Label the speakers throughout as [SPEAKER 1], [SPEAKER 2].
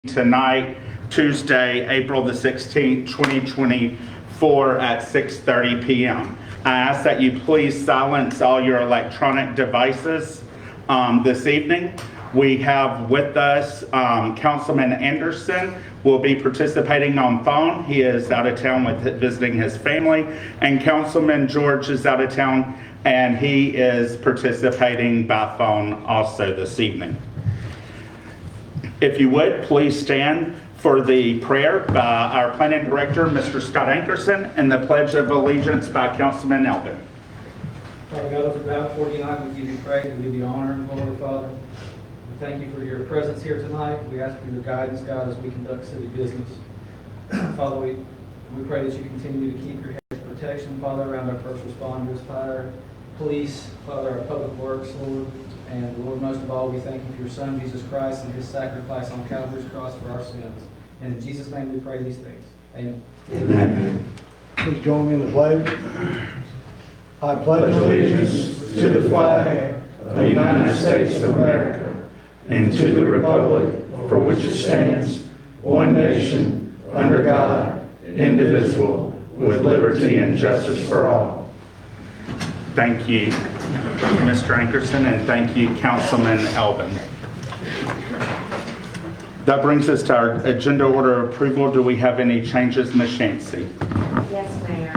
[SPEAKER 1] tonight, Tuesday, April the 16th, 2024 at 6:30 p.m. I ask that you please silence all your electronic devices this evening. We have with us Councilman Anderson will be participating on phone. He is out of town visiting his family, and Councilman George is out of town and he is participating by phone also this evening. If you would, please stand for the prayer by our Planning Director, Mr. Scott Ankerson, and the Pledge of Allegiance by Councilman Elvin.
[SPEAKER 2] Father God, as we bow before you tonight, we give you praise, we give you honor and glory, Father. We thank you for your presence here tonight. We ask for your guidance, God, as we conduct city business. Father, we pray that you continue to keep your hedge of protection, Father, around our first responders, fire, police, Father, our public works, Lord. And Lord, most of all, we thank you for your Son, Jesus Christ, and his sacrifice on Calvary's cross for our sins. And in Jesus' name we pray these things. Amen.
[SPEAKER 3] Amen. Please join me in the pledge. I pledge allegiance to the flag of the United States of America and to the republic for which it stands, one nation, under God, indivisible, with liberty and justice for all.
[SPEAKER 1] Thank you, Mr. Ankerson, and thank you, Councilman Elvin. That brings us to our agenda order approval. Do we have any changes, Ms. Shancy?
[SPEAKER 4] Yes, Mayor.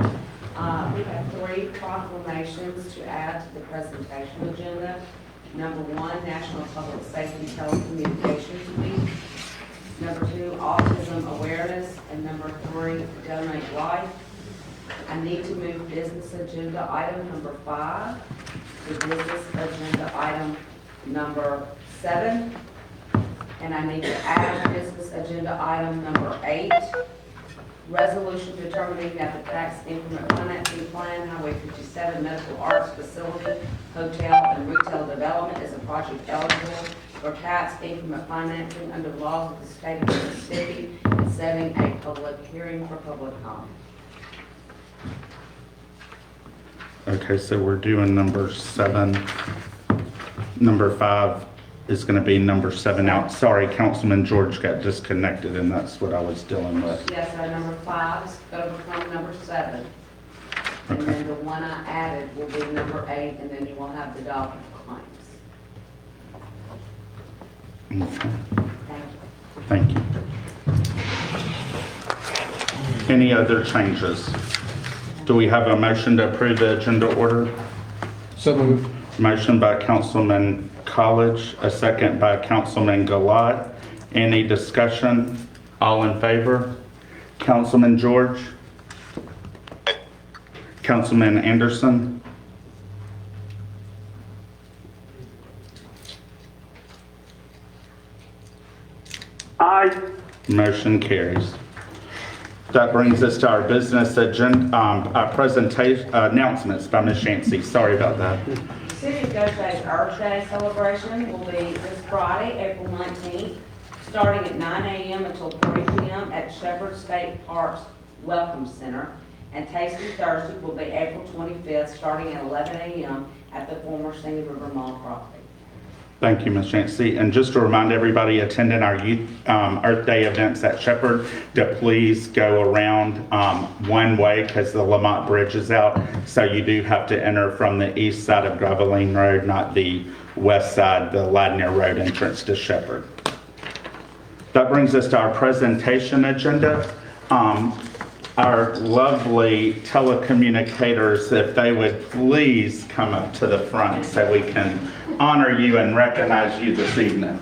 [SPEAKER 4] We have 3 proclamations to add to the presentation agenda. Number 1, National Public Safety Telecommunications Week. Number 2, Autism Awareness. And number 3, Donate Life. I need to move business agenda item number 5 to business agenda item number 7. And I need to add business agenda item number 8. Resolution determining that the tax increment financing plan, Highway 57 Medical Arts Facility, Hotel and Retail Development is a project eligible for tax increment financing under the laws of the state of Mississippi and setting a public hearing for public comment.
[SPEAKER 1] Okay, so we're doing number 7. Number 5 is going to be number 7 out. Sorry, Councilman George got disconnected, and that's what I was dealing with.
[SPEAKER 4] Yes, sir. Number 5 is going to become number 7. And
[SPEAKER 1] Okay.
[SPEAKER 4] then the one I added will be number 8, and then you will have the document claims.
[SPEAKER 1] Okay.
[SPEAKER 4] Thank you.
[SPEAKER 1] Thank you. Any other changes? Do we have a motion to approve the agenda order?
[SPEAKER 3] So moved.
[SPEAKER 1] Motion by Councilman College, a second by Councilman Gilat. Any discussion? All in favor? Councilman George? Councilman Anderson?
[SPEAKER 5] Aye.
[SPEAKER 1] Motion carries. That brings us to our business agenda, our presentation, announcements by Ms. Shancy. Sorry about that.
[SPEAKER 4] The City of Gautier's Earth Day celebration will be this Friday, April 19th, starting at 9 a.m. until 3 p.m. at Shepherd State Park's Welcome Center. And Tasty Thursday will be April 25th, starting at 11 a.m. at the former Singing River Mall property.
[SPEAKER 1] Thank you, Ms. Shancy. And just to remind everybody attending our Youth Earth Day events at Shepherd to please go around one way because the Lamont Bridge is out. So you do have to enter from the east side of Graveline Road, not the west side, the Ladner Road entrance to Shepherd. That brings us to our presentation agenda. Our lovely telecommunicators, if they would please come up to the front so we can honor you and recognize you this evening.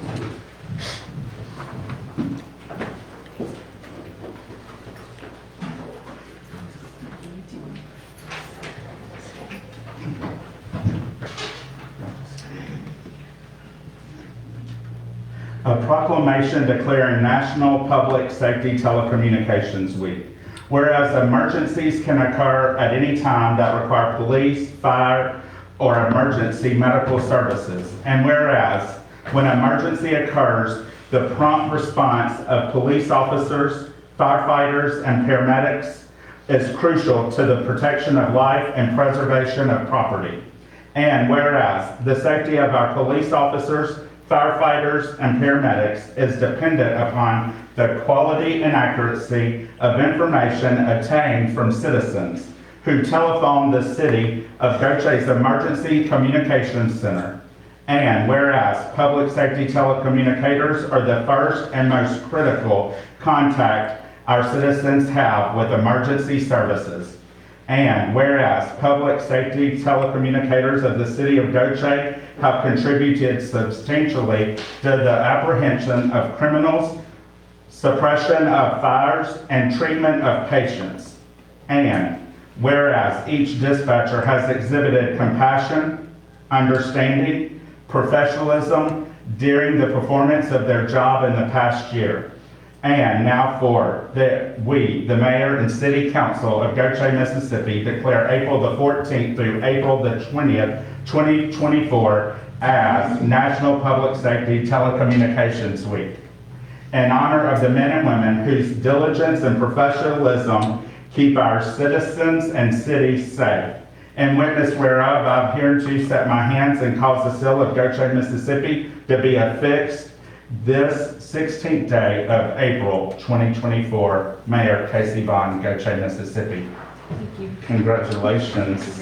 [SPEAKER 1] A proclamation declaring National Public Safety Telecommunications Week. Whereas emergencies can occur at any time that require police, fire, or emergency medical services. And whereas when an emergency occurs, the prompt response of police officers, firefighters, and paramedics is crucial to the protection of life and preservation of property. And whereas the safety of our police officers, firefighters, and paramedics is dependent upon the quality and accuracy of information obtained from citizens who telephone the City of Gautier's Emergency Communications Center. And whereas public safety telecommunicators are the first and most critical contact our citizens have with emergency services. And whereas public safety telecommunicators of the City of Gautier have contributed substantially to the apprehension of criminals, suppression of fires, and treatment of patients. And whereas each dispatcher has exhibited compassion, understanding, professionalism during the performance of their job in the past year. And now we, the Mayor and City Council of Gautier, Mississippi, declare April the 14th through April the 20th, 2024 as National Public Safety Telecommunications Week, in honor of the men and women whose diligence and professionalism keep our citizens and cities safe. In witness whereof, I hereunto set my hands and cause the seal of Gautier, Mississippi to be affixed this 16th day of April 2024. Mayor Casey Bond, Gautier, Mississippi.
[SPEAKER 4] Thank you.
[SPEAKER 1] Congratulations.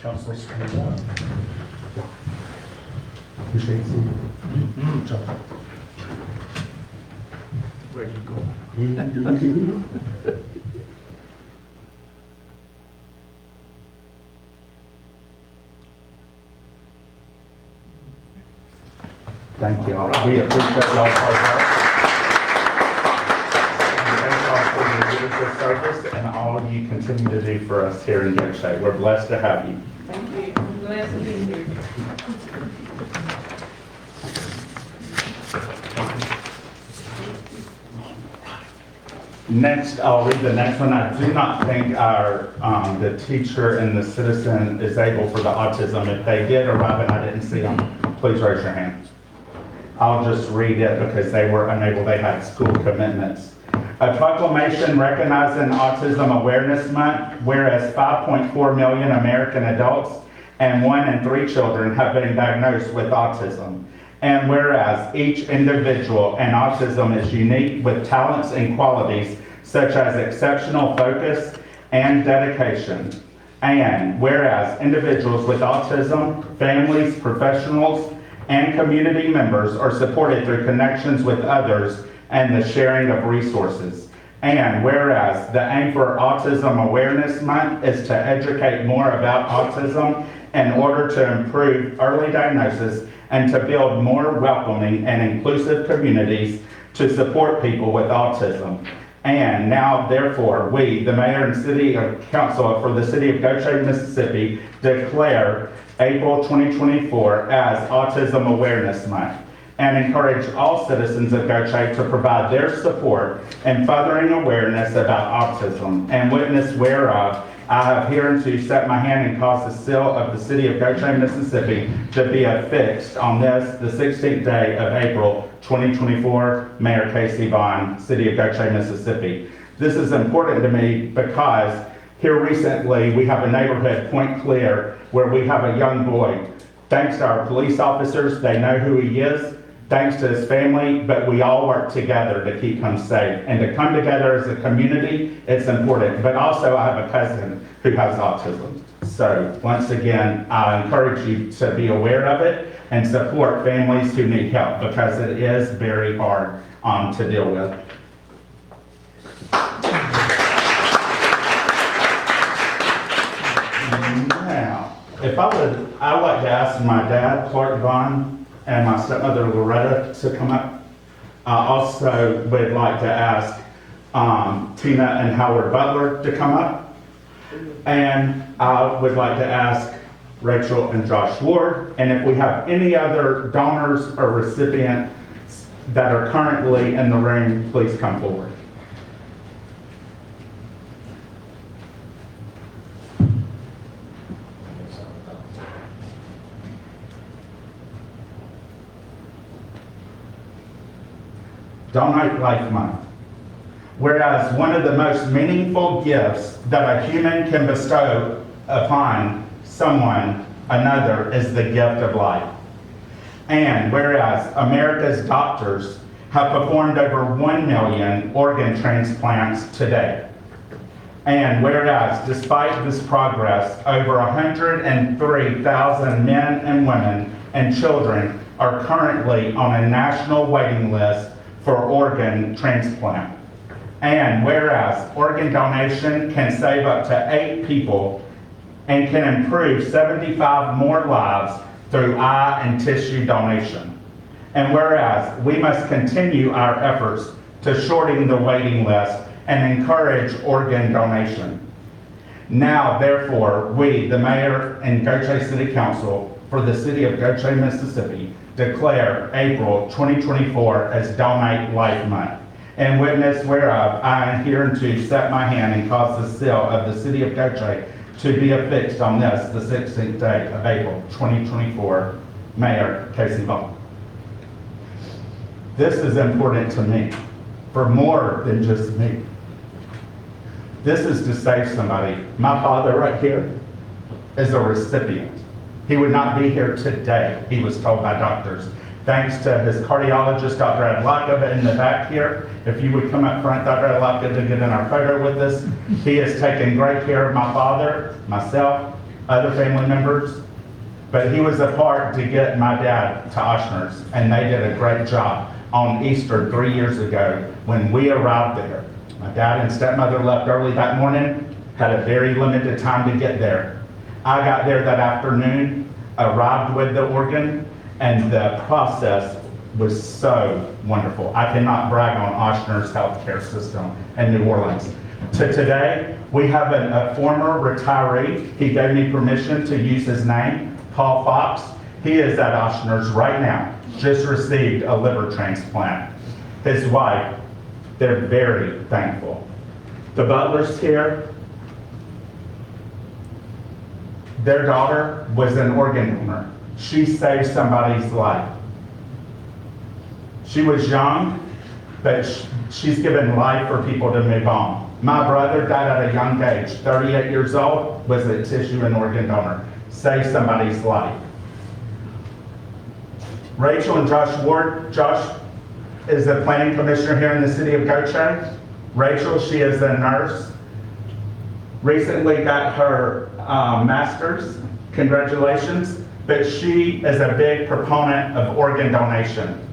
[SPEAKER 1] Councilor, stand up. Appreciate you. Where you going? Thank you all. We appreciate y'all's hard work. Thank y'all for your beautiful service and all you continue to do for us here in Gautier. We're blessed to have you.
[SPEAKER 4] Thank you. I'm glad to be here.
[SPEAKER 1] Next, I'll read the next one. I do not think the teacher and the citizen is able for the autism. If they did arrive and I didn't see them, please raise your hand. I'll just read it because they were unable, they had school commitments. A proclamation recognizing Autism Awareness Month, whereas 5.4 million American adults and 1 in 3 children have been diagnosed with autism. And whereas each individual and autism is unique with talents and qualities such as exceptional focus and dedication. And whereas individuals with autism, families, professionals, and community members are supported through connections with others and the sharing of resources. And whereas the aim for Autism Awareness Month is to educate more about autism in order to improve early diagnosis and to build more welcoming and inclusive communities to support people with autism. And now, therefore, we, the Mayor and City Council for the City of Gautier, Mississippi, declare April 2024 as Autism Awareness Month and encourage all citizens of Gautier to provide their support in furthering awareness about autism. And witness whereof, I have hereunto set my hand and caused the seal of the City of Gautier, Mississippi to be affixed on this, the 16th day of April 2024. Mayor Casey Bond, City of Gautier, Mississippi. This is important to me because here recently we have a neighborhood, Point Clear, where we have a young boy. Thanks to our police officers, they know who he is. Thanks to his family, but we all work together to keep him safe. And to come together as a community, it's important. But also I have a cousin who has autism. So once again, I encourage you to be aware of it and support families who need help because it is very hard to deal with. Now, I'd like to ask my dad, Clark Vaughn, and my stepmother, Loretta, to come up. I also would like to ask Tina and Howard Butler to come up. And I would like to ask Rachel and Josh Ward. And if we have any other donors or recipients that are currently in the room, please come forward. Donate Life Month. Whereas one of the most meaningful gifts that a human can bestow upon someone another is the gift of life. And whereas America's doctors have performed over 1 million organ transplants to date. And whereas despite this progress, over 103,000 men and women and children are currently on a national waiting list for organ transplant. And whereas organ donation can save up to 8 people and can improve 75 more lives through eye and tissue donation. And whereas we must continue our efforts to shorten the waiting list and encourage organ donation. Now, therefore, we, the Mayor and Gautier City Council for the City of Gautier, Mississippi, declare April 2024 as Donate Life Month. And witness whereof I am here to set my hand and cause the seal of the City of Gautier to be affixed on this, the 16th day of April 2024. Mayor Casey Vaughn. This is important to me for more than just me. This is to save somebody. My father right here is a recipient. He would not be here today, he was told by doctors. Thanks to his cardiologist, Dr. Adlakova, in the back here. If you would come up front, Dr. Adlakova, to get in our photo with us. He has taken great care of my father, myself, other family members. But he was a part to get my dad to Ochsner's, and they did a great job on Easter 3 years ago when we arrived there. My dad and stepmother left early that morning, had a very limited time to get there. I got there that afternoon, arrived with the organ, and the process was so wonderful. I cannot brag on Ochsner's healthcare system in New Orleans. To today, we have a former retiree. He gave me permission to use his name, Paul Fox. He is at Ochsner's right now, just received a liver transplant. His wife, they're very thankful. The butlers here, their daughter was an organ donor. She saved somebody's life. She was young, but she's given life for people to move on. My brother died at a young age, 38 years old, was a tissue and organ donor. Saved somebody's life. Rachel and Josh Ward. Josh is the planning commissioner here in the city of Gautier. Rachel, she is a nurse. Recently got her master's, congratulations, but she is a big proponent of organ donation.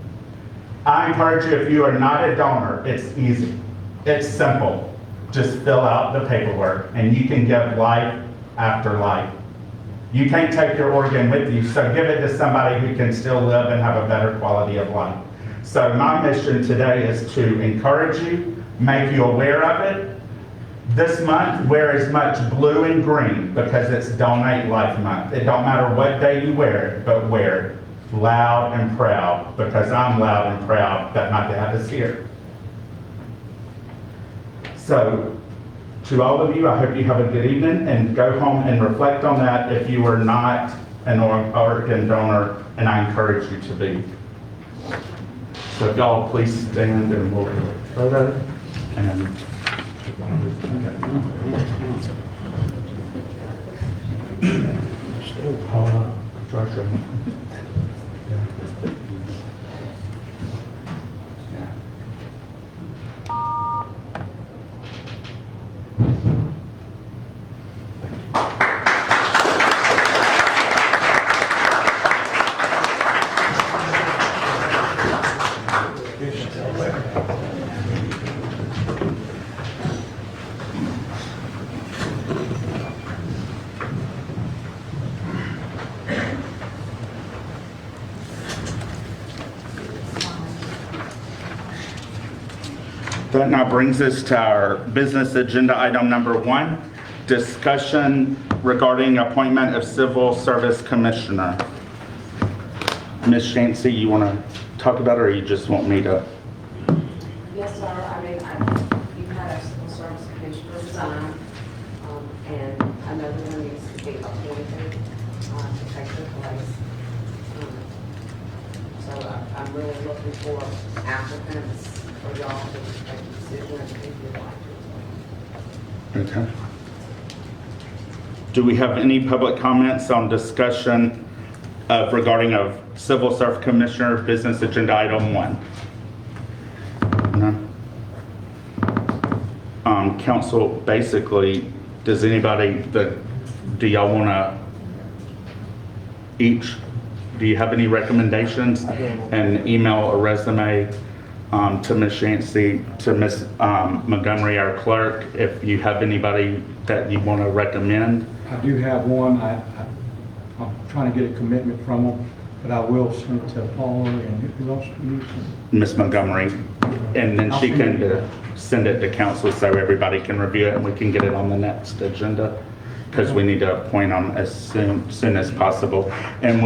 [SPEAKER 1] I encourage you, if you are not a donor, it's easy. It's simple. Just fill out the paperwork and you can give life after life. You can't take your organ with you, so give it to somebody who can still live and have a better quality of life. So my mission today is to encourage you, make you aware of it. This month, wear as much blue and green because it's Donate Life Month. It don't matter what day you wear it, but wear it loud and proud, because I'm loud and proud that my dad is here. So, to all of you, I hope you have a good evening and go home and reflect on that if you are not an organ donor, and I encourage you to be. So if y'all please stand and we'll do a photo. And that now brings us to our business agenda item number 1, discussion regarding appointment of Civil Service Commissioner. Ms. Shancy, you want to talk about it, or you just want me to?
[SPEAKER 4] Yes, sir. I mean, you've had a civil service commissioner resign, and another one needs to be appointed to take their place. So I'm really looking for applicants for y'all to make a decision if you'd like to.
[SPEAKER 1] Okay. Do we have any public comments on discussion regarding a Civil Service Commissioner Business Agenda Item 1? None. Council, basically, does anybody, do y'all want to each, do you have any recommendations? And email a resume to Ms. Shancy, to Ms. Montgomery, our clerk, if you have anybody that you want to recommend.
[SPEAKER 6] I do have one. I'm trying to get a commitment from them, but I will send it to Paula and who else do you send?
[SPEAKER 1] Ms. Montgomery, and then she can send it to council so everybody can review it and we can get it on the next agenda, because we need to appoint them as soon as possible. And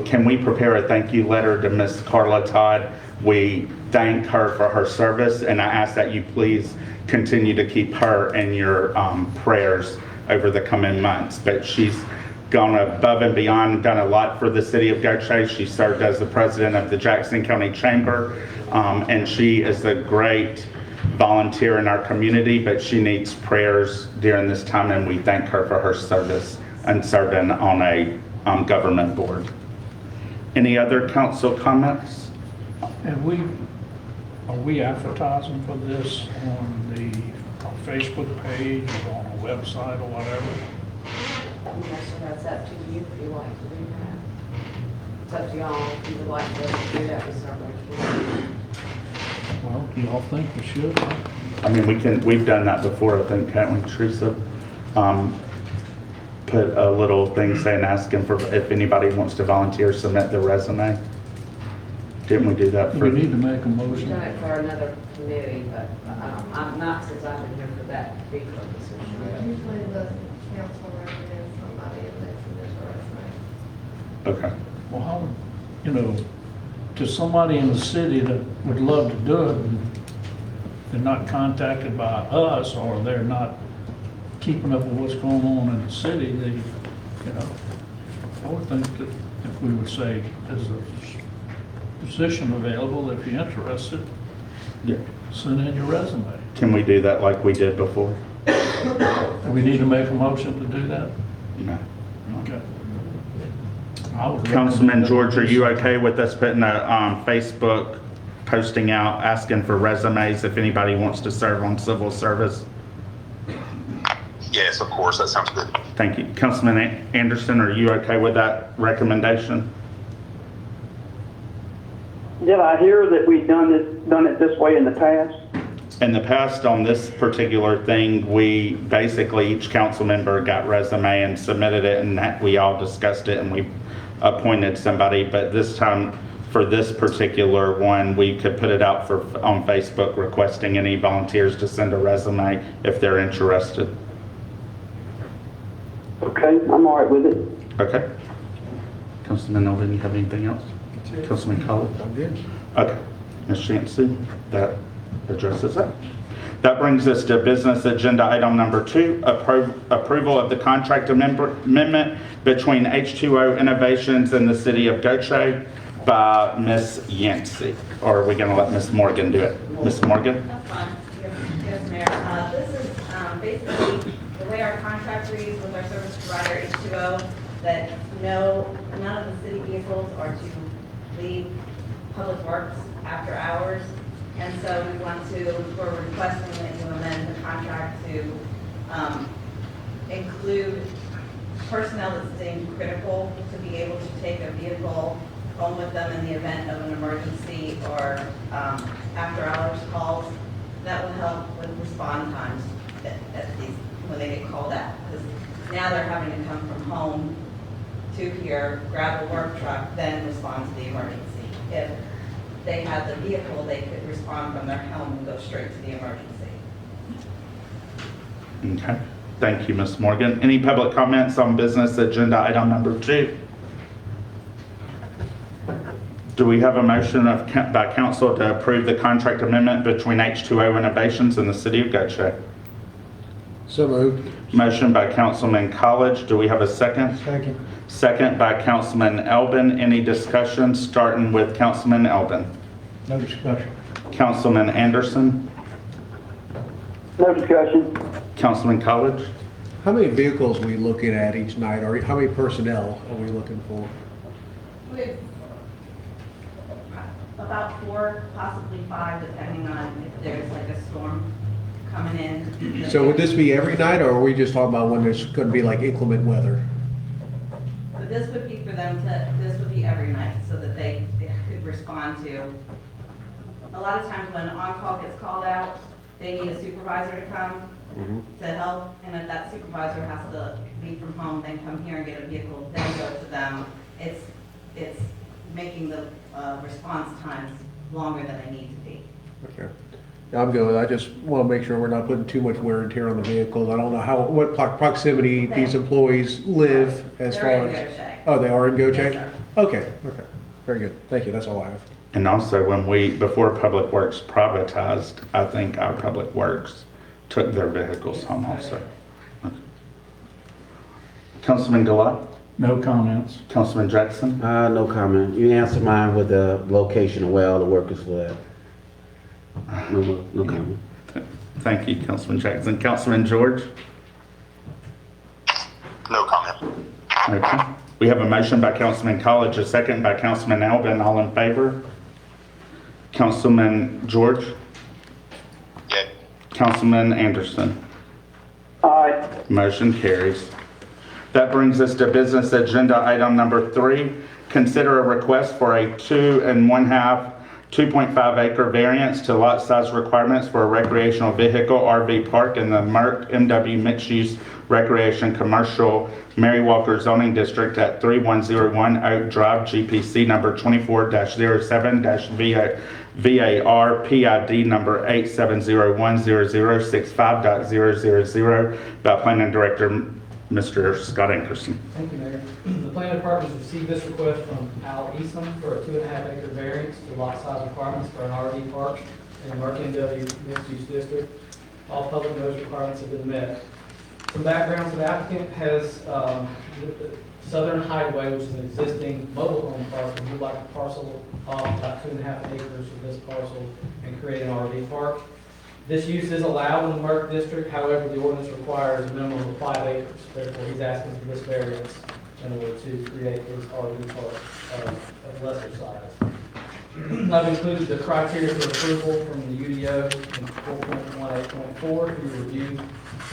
[SPEAKER 1] can we prepare a thank you letter to Ms. Carla Todd? We thank her for her service, and I ask that you please continue to keep her in your prayers over the coming months. But she's gone above and beyond, done a lot for the city of Gautier. She served as the president of the Jackson County Chamber, and she is a great volunteer in our community, but she needs prayers during this time, and we thank her for her service and serving on a government board. Any other council comments?
[SPEAKER 7] And are we advertising for this on our Facebook page or on a website or whatever?
[SPEAKER 4] Yes, sir, that's up to you if you like to do that. It's up to y'all if you would like to do that, we certainly can.
[SPEAKER 7] Well, do y'all think we should?
[SPEAKER 1] I mean, we've done that before, I think, can't we, Teresa? Put a little thing saying, asking for if anybody wants to volunteer, submit their resume. Didn't we do that
[SPEAKER 7] We
[SPEAKER 1] for?
[SPEAKER 7] need to make a
[SPEAKER 4] We've
[SPEAKER 7] motion.
[SPEAKER 4] done it for another committee, but I'm not, since I've been here for that particular position.
[SPEAKER 8] Usually the council recommends somebody and they submit a resume.
[SPEAKER 1] Okay.
[SPEAKER 7] Well, how, to somebody in the city that would love to do it, and they're not contacted by us, or they're not keeping up with what's going on in the city, I would think that if we would say, there's a position available, if you're interested,
[SPEAKER 1] Yeah.
[SPEAKER 7] send in your resume.
[SPEAKER 1] Can we do that like we did before?
[SPEAKER 7] Do we need to make a motion to do that?
[SPEAKER 1] No.
[SPEAKER 7] Okay. I would
[SPEAKER 1] Councilman
[SPEAKER 7] recommend
[SPEAKER 1] George, are
[SPEAKER 7] that.
[SPEAKER 1] you okay with us putting a Facebook posting out, asking for resumes if anybody wants to serve on civil service?
[SPEAKER 9] Yes, of course, that sounds good.
[SPEAKER 1] Thank you. Councilman Anderson, are you okay with that recommendation?
[SPEAKER 5] Did I hear that we've done it this way in the past?
[SPEAKER 1] In the past, on this particular thing, we basically, each council member got resume and submitted it, and that we all discussed it and we appointed somebody. But this time, for this particular one, we could put it out on Facebook requesting any volunteers to send a resume if they're interested.
[SPEAKER 5] Okay, I'm all right with it.
[SPEAKER 1] Okay. Councilman Elvin, you have anything else? Councilman Collins?
[SPEAKER 6] I'm good.
[SPEAKER 1] Okay. Ms. Shancy, that addresses that. That brings us to business agenda item number 2, approval of the contract amendment between H2O Innovations and the city of Gautier by Ms. Yancey. Or are we going to let Ms. Morgan do it? Ms. Morgan?
[SPEAKER 10] That's fine. Yes, Mayor. This is basically the way our contract reads with our service provider, H2O, that none of the city vehicles are to leave Public Works after hours. And so we're requesting that you amend the contract to include personnel that's deemed critical to be able to take a vehicle home with them in the event of an emergency or after hours calls. That will help with response times at these, when they get called out. Because now they're having to come from home to here, grab a work truck, then respond to the emergency. If they had the vehicle, they could respond from their home and go straight to the emergency.
[SPEAKER 1] Okay. Thank you, Ms. Morgan. Any public comments on business agenda item number 2? Do we have a motion by council to approve the contract amendment between H2O Innovations and the city of Gautier?
[SPEAKER 6] So moved.
[SPEAKER 1] Motion by Councilman College. Do we have a second?
[SPEAKER 6] Second.
[SPEAKER 1] Second by Councilman Elbin. Any discussion, starting with Councilman Elbin?
[SPEAKER 6] No discussion.
[SPEAKER 1] Councilman Anderson,
[SPEAKER 5] No discussion.
[SPEAKER 1] Councilman College,
[SPEAKER 3] How many vehicles are we looking at each night, or how many personnel are we looking for?
[SPEAKER 10] With about 4, possibly 5, depending on if there's like a storm coming in.
[SPEAKER 3] So would this be every night, or are we just talking about when there's gonna be like inclement weather?
[SPEAKER 10] So this would be for them to, this would be every night, so that they could respond to. A lot of times when on-call gets called out, they need a supervisor to come to help, and if that supervisor has to leave from home, then come here and get a vehicle, then go to them. It's making the response times longer than they need to be.
[SPEAKER 3] Okay. Yeah, I'm good. I just wanna make sure we're not putting too much wear and tear on the vehicles. I don't know what proximity these employees live as far
[SPEAKER 10] They're in
[SPEAKER 3] as.
[SPEAKER 10] Gautier.
[SPEAKER 3] Oh, they are in Gautier?
[SPEAKER 10] Yes, sir.
[SPEAKER 3] Okay, very good. Thank you, that's all I have.
[SPEAKER 1] and also before Public Works privatized, I think our Public Works took their vehicles home also. Okay. Councilman Gilat,
[SPEAKER 7] No comments.
[SPEAKER 1] Councilman Jackson,
[SPEAKER 9] No comment. You answered mine with the location of where all the workers live. No comment.
[SPEAKER 1] thank you, Councilman Jackson. Councilman George?
[SPEAKER 11] No comment.
[SPEAKER 1] Okay. We have a motion by Councilman College, a second by Councilman Albin. All in favor? Councilman George?
[SPEAKER 11] Yay.
[SPEAKER 1] Councilman Anderson?
[SPEAKER 5] Aye.
[SPEAKER 1] Motion carries. That brings us to business agenda item number 3. Consider a request for a 2.5 acre variance to lot size requirements for a recreational vehicle RV park in the Merck MW Mixed Use Recreation Commercial Mary Walker Zoning District at 3101 Oak Drive, GPC number 24-07-VAR PID number 87010065.000 by Planning Director Mr. Scott Ankerson.
[SPEAKER 2] Thank you, Mayor. The planning department has received this request from Al Eason for a 2.5 acre variance to lot size requirements for an RV park in the Merck NW mixed use district. All public notice requirements have been met. Some background, so the applicant has the Southern Highway, which is an existing mobile home park, and would like to parcel off about 2.5 acres of this parcel and create an RV park. This use is allowed in the Merck district, however, the ordinance requires a minimum of 5 acres. Therefore, he's asking for this variance in order to create his RV park of lesser size. I've included the criteria for approval from the UDO in 4.18.4 for your review. The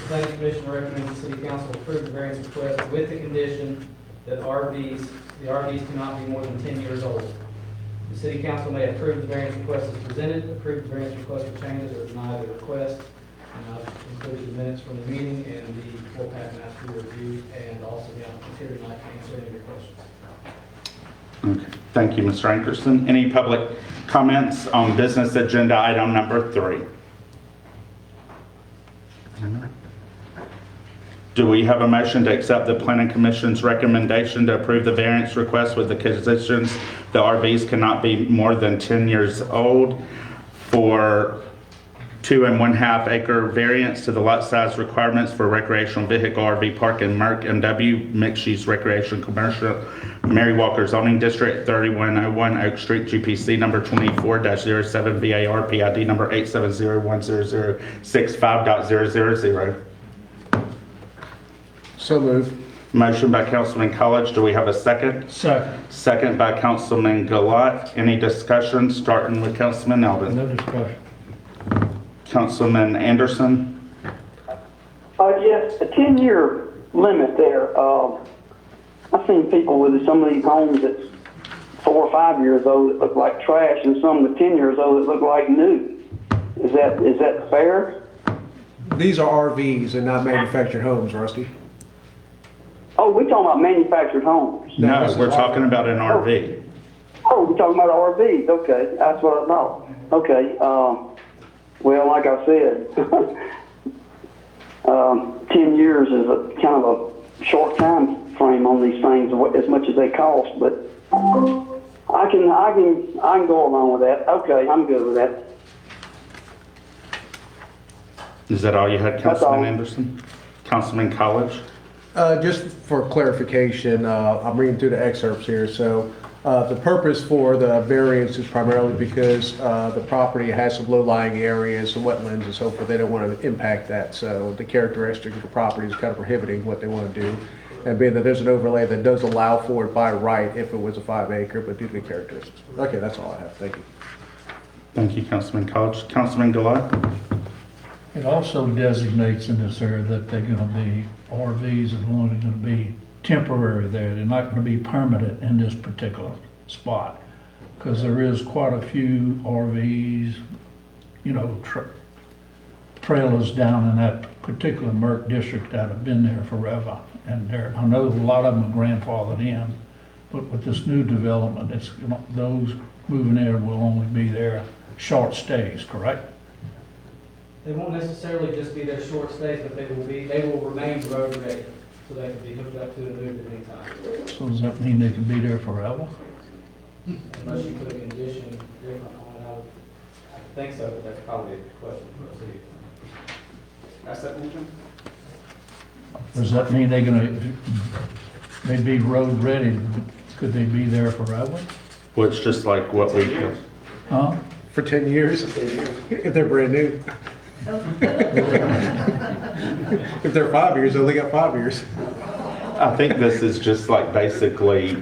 [SPEAKER 2] Planning Commission recommends the City Council approve the variance request with the condition that the RVs cannot be more than 10 years old. The City Council may approve the variance request as presented, approve the variance request for changes, or deny the request. And I've included the minutes from the meeting and the full pack map for your review, and also the applicant here tonight to answer any of your questions.
[SPEAKER 1] Okay. Thank you, Mr. Ankerson. Any public comments on business agenda item number 3? Do we have a motion to accept the Planning Commission's recommendation to approve the variance request with the conditions the RVs cannot be more than 10 years old for 2.5 acre variance to the lot size requirements for recreational vehicle RV park in Merck MW Mixed Use Recreation Commercial Mary Walker Zoning District, 3101 Oak Street, GPC number 24-07 VAR PID number 87010065.000.
[SPEAKER 3] So moved.
[SPEAKER 1] Motion by Councilman College. Do we have a second?
[SPEAKER 7] Second.
[SPEAKER 1] Second by Councilman Gilat. Any discussion, starting with Councilman Elvin?
[SPEAKER 7] No discussion.
[SPEAKER 1] Councilman Anderson?
[SPEAKER 5] Yes, a 10-year limit there. I've seen people with some of these homes that's 4 or 5 years old that look like trash, and some with 10 years old that look like new. Is that fair?
[SPEAKER 3] These are RVs and not manufactured homes, Rusty.
[SPEAKER 5] Oh, we're talking about manufactured homes.
[SPEAKER 1] No, we're talking about an RV.
[SPEAKER 5] Oh, we're talking about RVs. Okay, that's what I thought. Okay, well, like I said, 10 years is a kind of a short time frame on these things, as much as they cost. But I can go along with that. Okay, I'm good with that.
[SPEAKER 1] Is that all you had,
[SPEAKER 5] That's all.
[SPEAKER 1] Councilman Anderson? Councilman College?
[SPEAKER 3] Just for clarification, I'm reading through the excerpts here. So
[SPEAKER 12] The purpose for the variance is primarily because the property has some low-lying areas, some wetlands and so forth. They don't want to impact that. So the characteristic of the property is kind of prohibiting what they want to do. And being that there's an overlay that does allow for it by right if it was a 5 acre, but due to the characteristics. Okay, that's all I have. Thank you.
[SPEAKER 1] Thank you, Councilman College. Councilman Gilat?
[SPEAKER 7] It also designates in this area that they're gonna be, RVs are only gonna be temporary there. They're not gonna be permanent in this particular spot. Because there is quite a few RVs, you know, trailers down in that particular Merck district that have been there forever. And I know a lot of them are grandfathered in, but with this new development, it's, you know, those moving there will only be there short stays, correct?
[SPEAKER 2] They won't necessarily just be their short stays, but they will remain road ready, so they can be hooked up to the move at any time.
[SPEAKER 7] So does that mean they can be there forever?
[SPEAKER 2] Unless you put a condition different on it, I would think so, but that's probably a question for the city. Ask that one, Jim?
[SPEAKER 7] Does that mean they be road ready? Could they be there forever?
[SPEAKER 1] Well, it's just like what we,
[SPEAKER 7] Huh?
[SPEAKER 12] For 10 years, if they're brand new. If they're 5 years, they only got 5 years.
[SPEAKER 1] I think this is just like basically,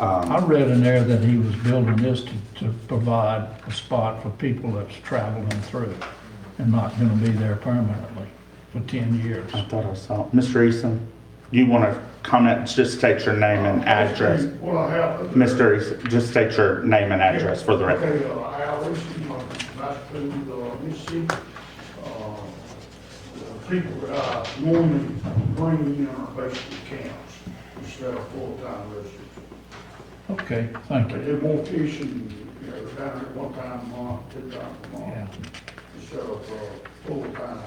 [SPEAKER 7] I read in there that he was building this to provide a spot for people that's traveling through and not gonna be there permanently for 10 years.
[SPEAKER 1] I thought I saw, Mr. Eason, you want to comment, just state your name and address.
[SPEAKER 3] What I have.
[SPEAKER 1] Mr. Eason, just state your name and address for the record.
[SPEAKER 3] Okay, Al Easton, Bastrop, Mississippi. People, normally bring in our basic camps instead of full-time residents.
[SPEAKER 7] Okay, thank
[SPEAKER 3] They
[SPEAKER 7] you.
[SPEAKER 3] do more fishing, you know, down there 1 time a month, 2 times a
[SPEAKER 7] Yeah.
[SPEAKER 3] month, instead of, full-time.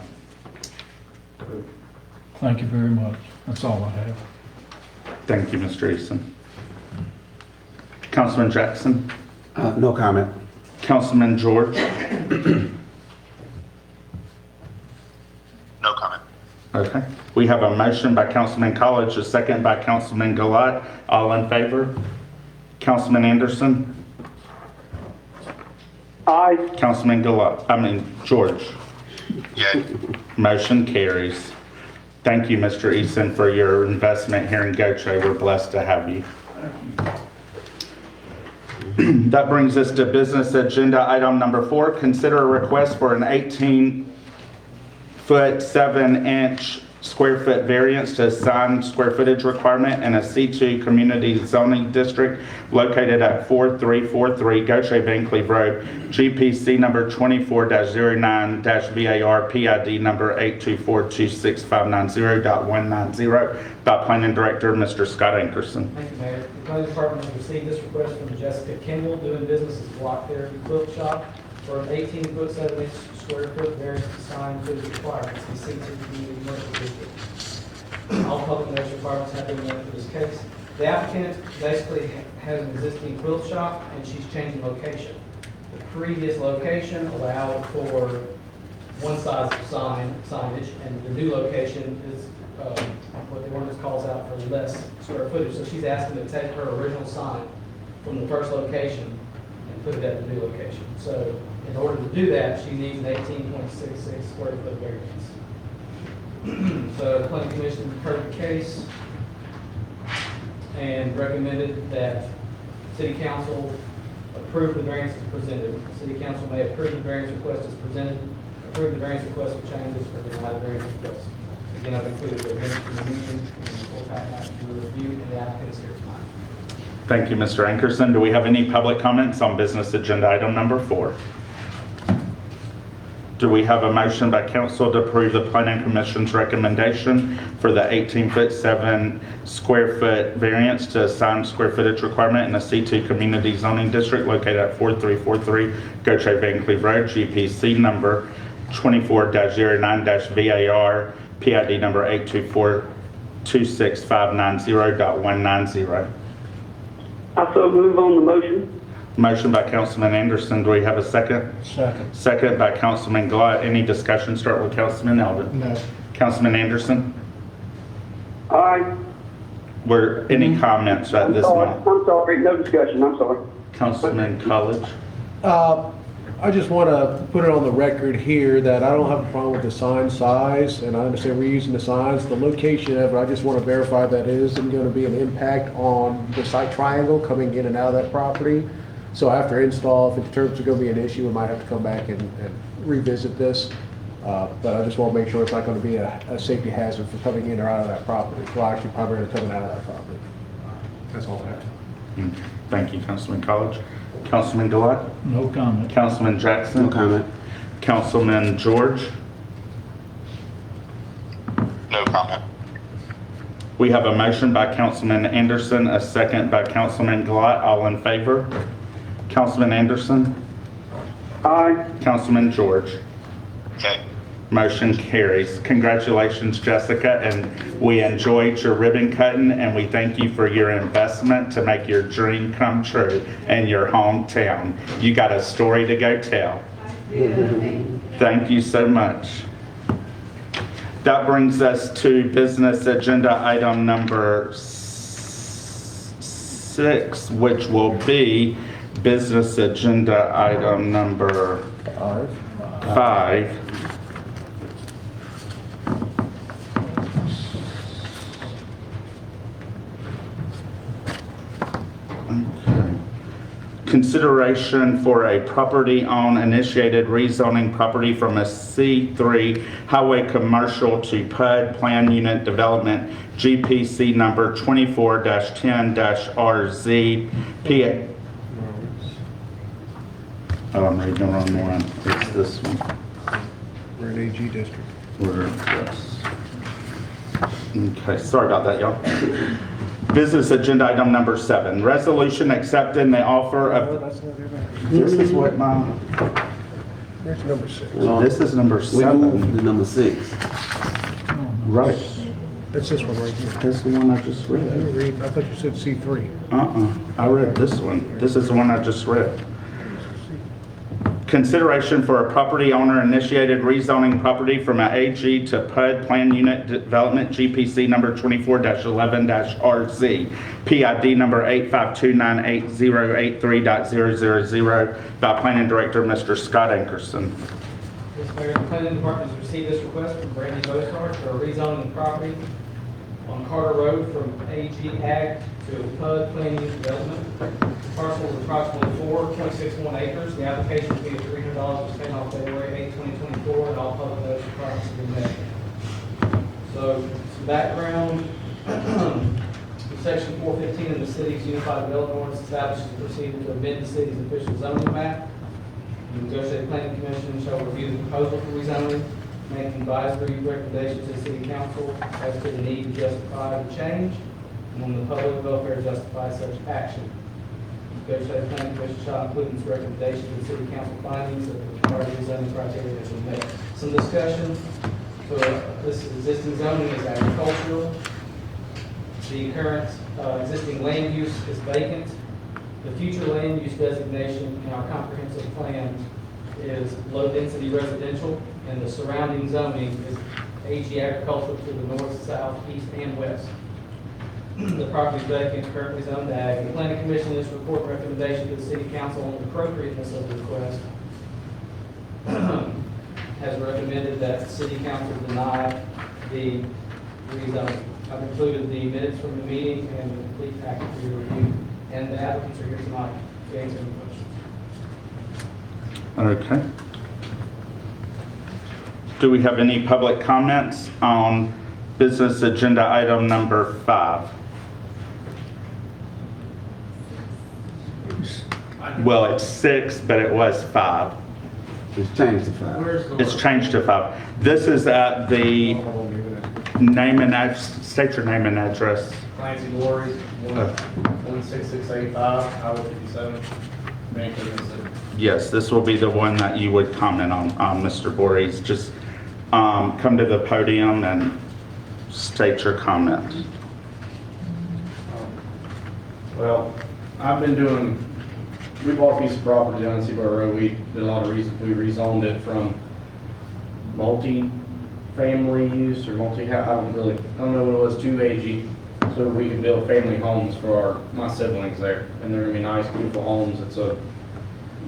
[SPEAKER 7] Thank you very much. That's all I have.
[SPEAKER 1] Thank you, Mr. Eason. Councilman Jackson?
[SPEAKER 9] No comment.
[SPEAKER 1] Councilman George?
[SPEAKER 11] No comment.
[SPEAKER 1] Okay. We have a motion by Councilman College, a second by Councilman Gilat. All in favor? Councilman Anderson?
[SPEAKER 5] Aye.
[SPEAKER 1] Councilman George?
[SPEAKER 11] Yay.
[SPEAKER 1] Motion carries. Thank you, Mr. Eason, for your investment here in Gautier. We're blessed to have you. That brings us to business agenda item number 4. Consider a request for an 18-foot, 7-inch square foot variance to assigned square footage requirement in a C2 community zoning district located at 4343 Gautier Van Cleve Road, GPC number 24-09-VAR, PID number 824-26590.190 by Planning Director, Mr. Scott Ankerson.
[SPEAKER 2] Thank you, Mayor. The planning department has received this request from Jessica Kendall, doing business as Block Therapy Quilt Shop, for an 18-foot, 7-inch square foot variance assigned to the requirements in C2 Community Commercial District. All public notice requirements have been met for this case. The applicant basically has an existing quilt shop, and she's changing location. The previous location allowed for one size of signage, and the new location is what the ordinance calls out for less square footage. So she's asking to take her original sign from the first location and put it at the new location. So in order to do that, she needs an 18.66 square foot variance. So the planning commission heard the case and recommended that city council approve the variance as presented. City council may approve the variance request as presented, approve the variance request with changes, or deny the variance request. Again, I've included the minutes from the meeting and the full package for review, and the applicant is here tonight.
[SPEAKER 1] Thank you, Mr. Ankerson. Do we have any public comments on business agenda item number 4? Do we have a motion by council to approve the planning commission's recommendation for the 18-foot, 7 square foot variance to assigned square footage requirement in the C2 community zoning district located at 4343 Gautier Van Cleve Road, GPC number 24-09-VAR, PID number 824-26590.190.
[SPEAKER 5] I so move on the motion.
[SPEAKER 1] Motion by Councilman Anderson. Do we have a second?
[SPEAKER 7] Second.
[SPEAKER 1] Second by Councilman Glott. Any discussion? Start with Councilman Elvin.
[SPEAKER 7] No.
[SPEAKER 1] Councilman Anderson?
[SPEAKER 5] Aye.
[SPEAKER 1] Were any comments at this moment?
[SPEAKER 5] I'm sorry, no discussion, I'm sorry.
[SPEAKER 1] Councilman College?
[SPEAKER 12] I just want to put it on the record here that I don't have a problem with the sign size, and I understand we're using the signs. The location of it, I just want to verify that isn't going to be an impact on the site triangle coming in and out of that property. So after install, if it turns to going to be an issue, we might have to come back and revisit this. But I just want to make sure it's not going to be a safety hazard for coming in or out of that property. Well, actually, primarily coming out of that property. That's all I have.
[SPEAKER 1] Thank you, Councilman College. Councilman Gilat?
[SPEAKER 7] No comment.
[SPEAKER 1] Councilman Jackson?
[SPEAKER 9] No comment.
[SPEAKER 1] Councilman George?
[SPEAKER 11] No comment.
[SPEAKER 1] We have a motion by Councilman Anderson, a second by Councilman Gilat. All in favor? Councilman Anderson?
[SPEAKER 5] Aye.
[SPEAKER 1] Councilman George?
[SPEAKER 11] Okay.
[SPEAKER 1] Motion carries. Congratulations, Jessica, and we enjoyed your ribbon cutting, and we thank you for your investment to make your dream come true in your hometown. You got a story to go tell. Thank you so much. That brings us to business agenda item number 6, which will be business agenda item number 5. Consideration for a property owned initiated rezoning property from a C3 highway commercial to PUD plan unit development GPC number 24-10-RZ Oh, I'm reading the wrong one. It's this one.
[SPEAKER 12] We're in AG district.
[SPEAKER 1] Yes. Okay, sorry about that, y'all. Business agenda item number 7, resolution accepting the offer
[SPEAKER 12] No,
[SPEAKER 1] of,
[SPEAKER 12] that's not it.
[SPEAKER 1] this is what my,
[SPEAKER 12] Here's number 6.
[SPEAKER 1] this is number
[SPEAKER 9] We moved
[SPEAKER 1] 7.
[SPEAKER 9] to number 6.
[SPEAKER 1] Right.
[SPEAKER 12] That's this one right here.
[SPEAKER 1] That's the one I just
[SPEAKER 12] Let me
[SPEAKER 1] read.
[SPEAKER 12] read, I thought you said C3.
[SPEAKER 1] I read this one. This is the one I just read. Consideration for a property owner initiated rezoning property from a AG to PUD plan unit development GPC number 24-11-RZ, PID number 852988083.000 by Planning Director Mr. Scott Ankerson.
[SPEAKER 2] Mr. Mayor, the planning department has received this request from Brandy Bostard for a rezoning property on Carter Road from AG Ag to PUD planning development. The parcel is approximately 4.61 acres. The application fee of $300 was paid on February 8, 2024, and all public notice requirements have been met. So, some background. Section 415 of the city's Unified Development Ordinance establishes the procedure to amend the city's official zoning map. The negotiated planning commission shall review the proposal for rezoning, make advisory recommendations to the city council as to the need to justify the change, and when the public welfare justifies such action. The negotiated planning commission shall include in its recommendations to the city council findings that the required rezoning criteria has been met. Some discussion. So this existing zoning is agricultural. The current existing land use is vacant. The future land use designation in our comprehensive plan is low-density residential, and the surrounding zoning is AG agricultural to the north, south, east, and west. The property is vacant, currently zoned ag. The planning commission in its report recommendation to the city council on the appropriateness of the request has recommended that the city council deny the rezoning. I've included the minutes from the meeting and the complete package for your review, and the applicants are here tonight to answer any questions.
[SPEAKER 1] Okay. Do we have any public comments on business agenda item number 5? Well, it's 6, but it was 5.
[SPEAKER 9] It's changed to 5.
[SPEAKER 1] It's changed to 5. This is at the name and address, state your name and address.
[SPEAKER 13] Clancy Glory, 16685, Highway 57, Vancouver, Mississippi.
[SPEAKER 1] Yes, this will be the one that you would comment on, Mr. Voorhees. Just come to the podium and state your comment.
[SPEAKER 13] Well, I've been doing, we bought a piece of property down in Seaboard Road. We did a lot of reasons. We rezoned it from multi-family use or I don't know what it was, to AG. So so we can build family homes for my siblings there. And they're gonna be nice, beautiful homes. It's a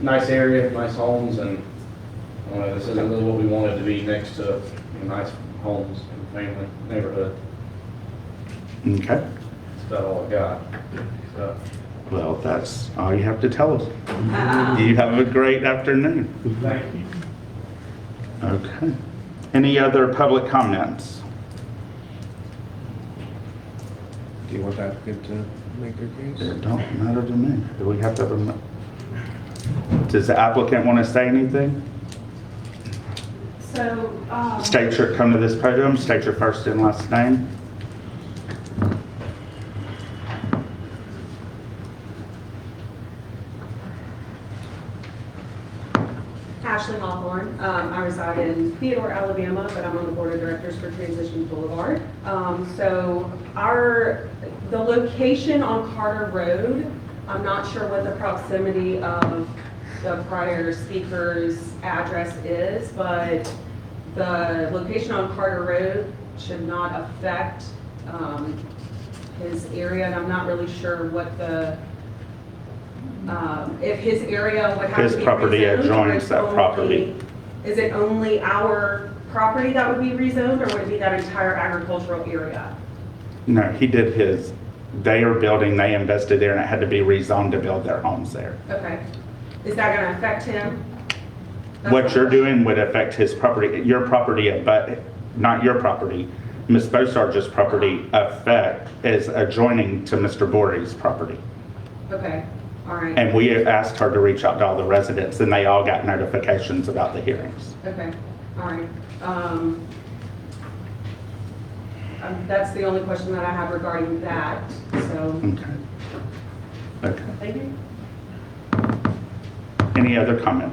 [SPEAKER 13] nice area, nice homes, and this isn't really what we wanted to be next to nice homes and family neighborhood.
[SPEAKER 1] Okay.
[SPEAKER 13] That's about all I got. So,
[SPEAKER 1] Well, that's all you have to tell us. You have a great afternoon.
[SPEAKER 13] thank you.
[SPEAKER 1] Okay. Any other public comments?
[SPEAKER 12] Do you want the applicant to make their case?
[SPEAKER 1] It don't matter to me. Do we have to have does the applicant want to say anything?
[SPEAKER 4] So,
[SPEAKER 1] Come to this podium, state your first and last name.
[SPEAKER 14] Ashley Hawthorne. I reside in Theodore, Alabama, but I'm on the board of directors for Transition Boulevard. The location on Carter Road, I'm not sure what the proximity of the prior speaker's address is, but the location on Carter Road should not affect his area, and I'm not really sure what the if his area would have
[SPEAKER 1] His
[SPEAKER 14] to be
[SPEAKER 1] property
[SPEAKER 14] rezoned, or
[SPEAKER 1] adjoins
[SPEAKER 14] it's
[SPEAKER 1] that
[SPEAKER 14] only-
[SPEAKER 1] property.
[SPEAKER 14] Is it only our property that would be rezoned, or would it be that entire agricultural area?
[SPEAKER 1] No, he did his, they are building, they invested there and it had to be rezoned to build their homes there.
[SPEAKER 14] Okay. Is that gonna affect him?
[SPEAKER 1] What you're doing would affect his property, your property, but not your property. Ms. Bosarge's property is adjoining to Mr. Borey's property.
[SPEAKER 14] Okay, all right.
[SPEAKER 1] And we asked her to reach out to all the residents and they all got notifications about the hearings.
[SPEAKER 14] Okay, all right. That's the only question that I have regarding that, so,
[SPEAKER 1] Okay.
[SPEAKER 14] thank you.
[SPEAKER 1] Any other comment?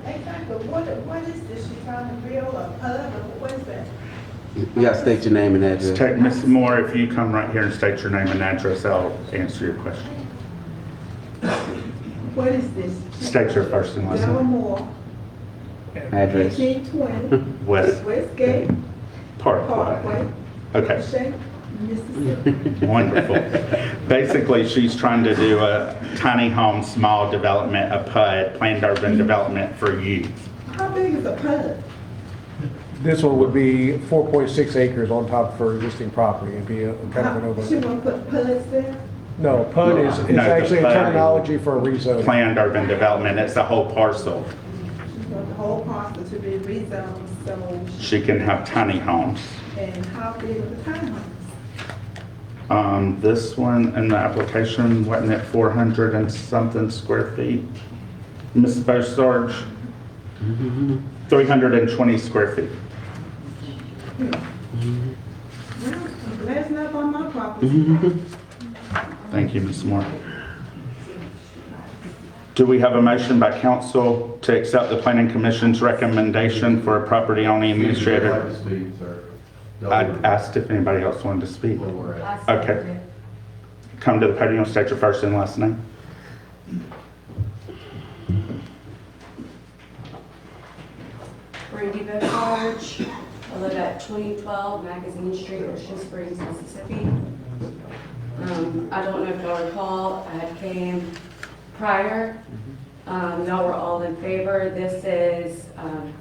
[SPEAKER 8] Exactly, what is this, you trying to build a pub, or what is that?
[SPEAKER 9] You gotta state your name and address.
[SPEAKER 1] Ms. Moore, if you come right here and state your name and address, I'll answer your question.
[SPEAKER 8] What is this?
[SPEAKER 1] State your first and last
[SPEAKER 8] Della
[SPEAKER 1] name.
[SPEAKER 8] Moore,
[SPEAKER 9] Address.
[SPEAKER 8] 1820
[SPEAKER 1] West
[SPEAKER 8] Westgate
[SPEAKER 1] Parkway.
[SPEAKER 8] Parkway,
[SPEAKER 1] Okay.
[SPEAKER 8] Shea, Mississippi.
[SPEAKER 1] Wonderful. Basically, she's trying to do a tiny home, small development, a PUD, planned urban development for youth.
[SPEAKER 8] How big is a pub?
[SPEAKER 12] This one would be 4.6 acres on top of her existing property. It'd be a kind of an
[SPEAKER 8] She
[SPEAKER 12] over.
[SPEAKER 8] want to put puds there?
[SPEAKER 12] No, PUD is
[SPEAKER 1] No, the
[SPEAKER 12] actually a
[SPEAKER 1] PUD.
[SPEAKER 12] terminology for a rezone.
[SPEAKER 1] Planned urban development, it's a whole parcel.
[SPEAKER 8] She want the whole parcel to be rezoned, so,
[SPEAKER 1] She can have tiny homes.
[SPEAKER 8] and how big are the townhomes?
[SPEAKER 1] This one in the application, wasn't it 400 and something square feet? Ms. Bosarge? 320 square feet.
[SPEAKER 8] Well, I'm glad it's not on my property.
[SPEAKER 1] Thank you, Ms. Moore. Do we have a motion by council to accept the planning commission's recommendation for a property owner administrator? I asked if anybody else wanted to speak. Okay. Come to the podium, state your first and last name.
[SPEAKER 4] Brandy Bocharge. I live at 2012 Magazine Street, Ocean Springs, Mississippi. I don't know if y'all recall, I had came prior. Y'all were all in favor. This is,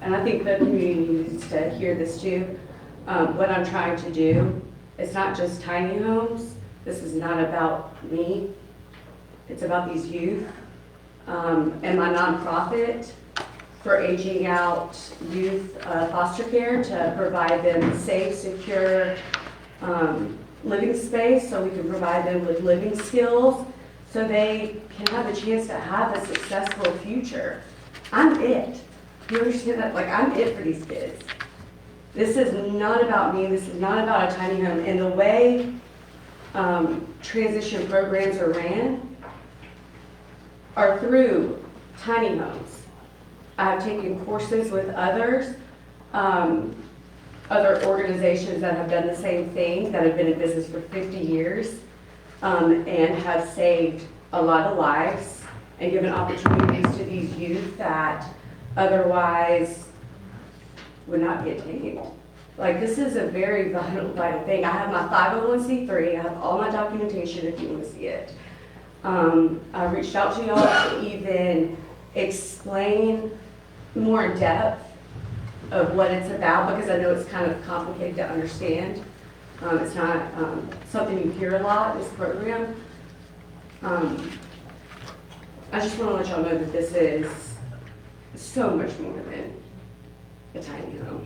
[SPEAKER 4] and I think the community needs to hear this too. What I'm trying to do, it's not just tiny homes. This is not about me. It's about these youth. And my nonprofit for aging out youth foster care to provide them safe, secure living space so we can provide them with living skills so they can have a chance to have a successful future. I'm it. You understand that? Like, I'm it for these kids. This is not about me. This is not about a tiny home. And the way transition programs are ran are through tiny homes. I have taken courses with others, other organizations that have done the same thing, that have been in business for 50 years, and have saved a lot of lives and given opportunities to these youth that otherwise would not get taken
[SPEAKER 14] Like, this is a very vital thing. I have my 501c3, I have all my documentation if you want to see it. I reached out to y'all to even explain more in depth of what it's about, because I know it's kind of complicated to understand. It's not something you hear a lot, this program. I just want to let y'all know that this is so much more than a tiny home.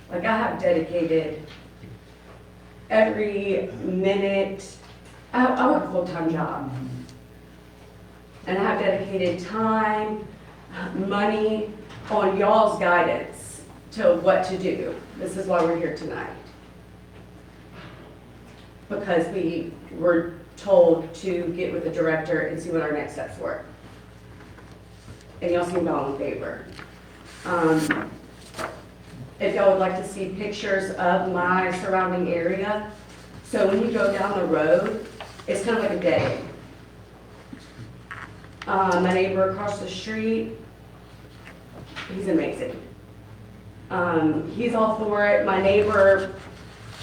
[SPEAKER 14] Like, I have dedicated every minute, I work a full-time job. And I have dedicated time, money on y'all's guidance to what to do. This is why we're here tonight. Because we were told to get with the director and see what our next steps were. And y'all seemed all in favor. If y'all would like to see pictures of my surrounding area, so when you go down the road, it's kind of like a dead end. My neighbor across the street, he's amazing. He's all for it. My neighbor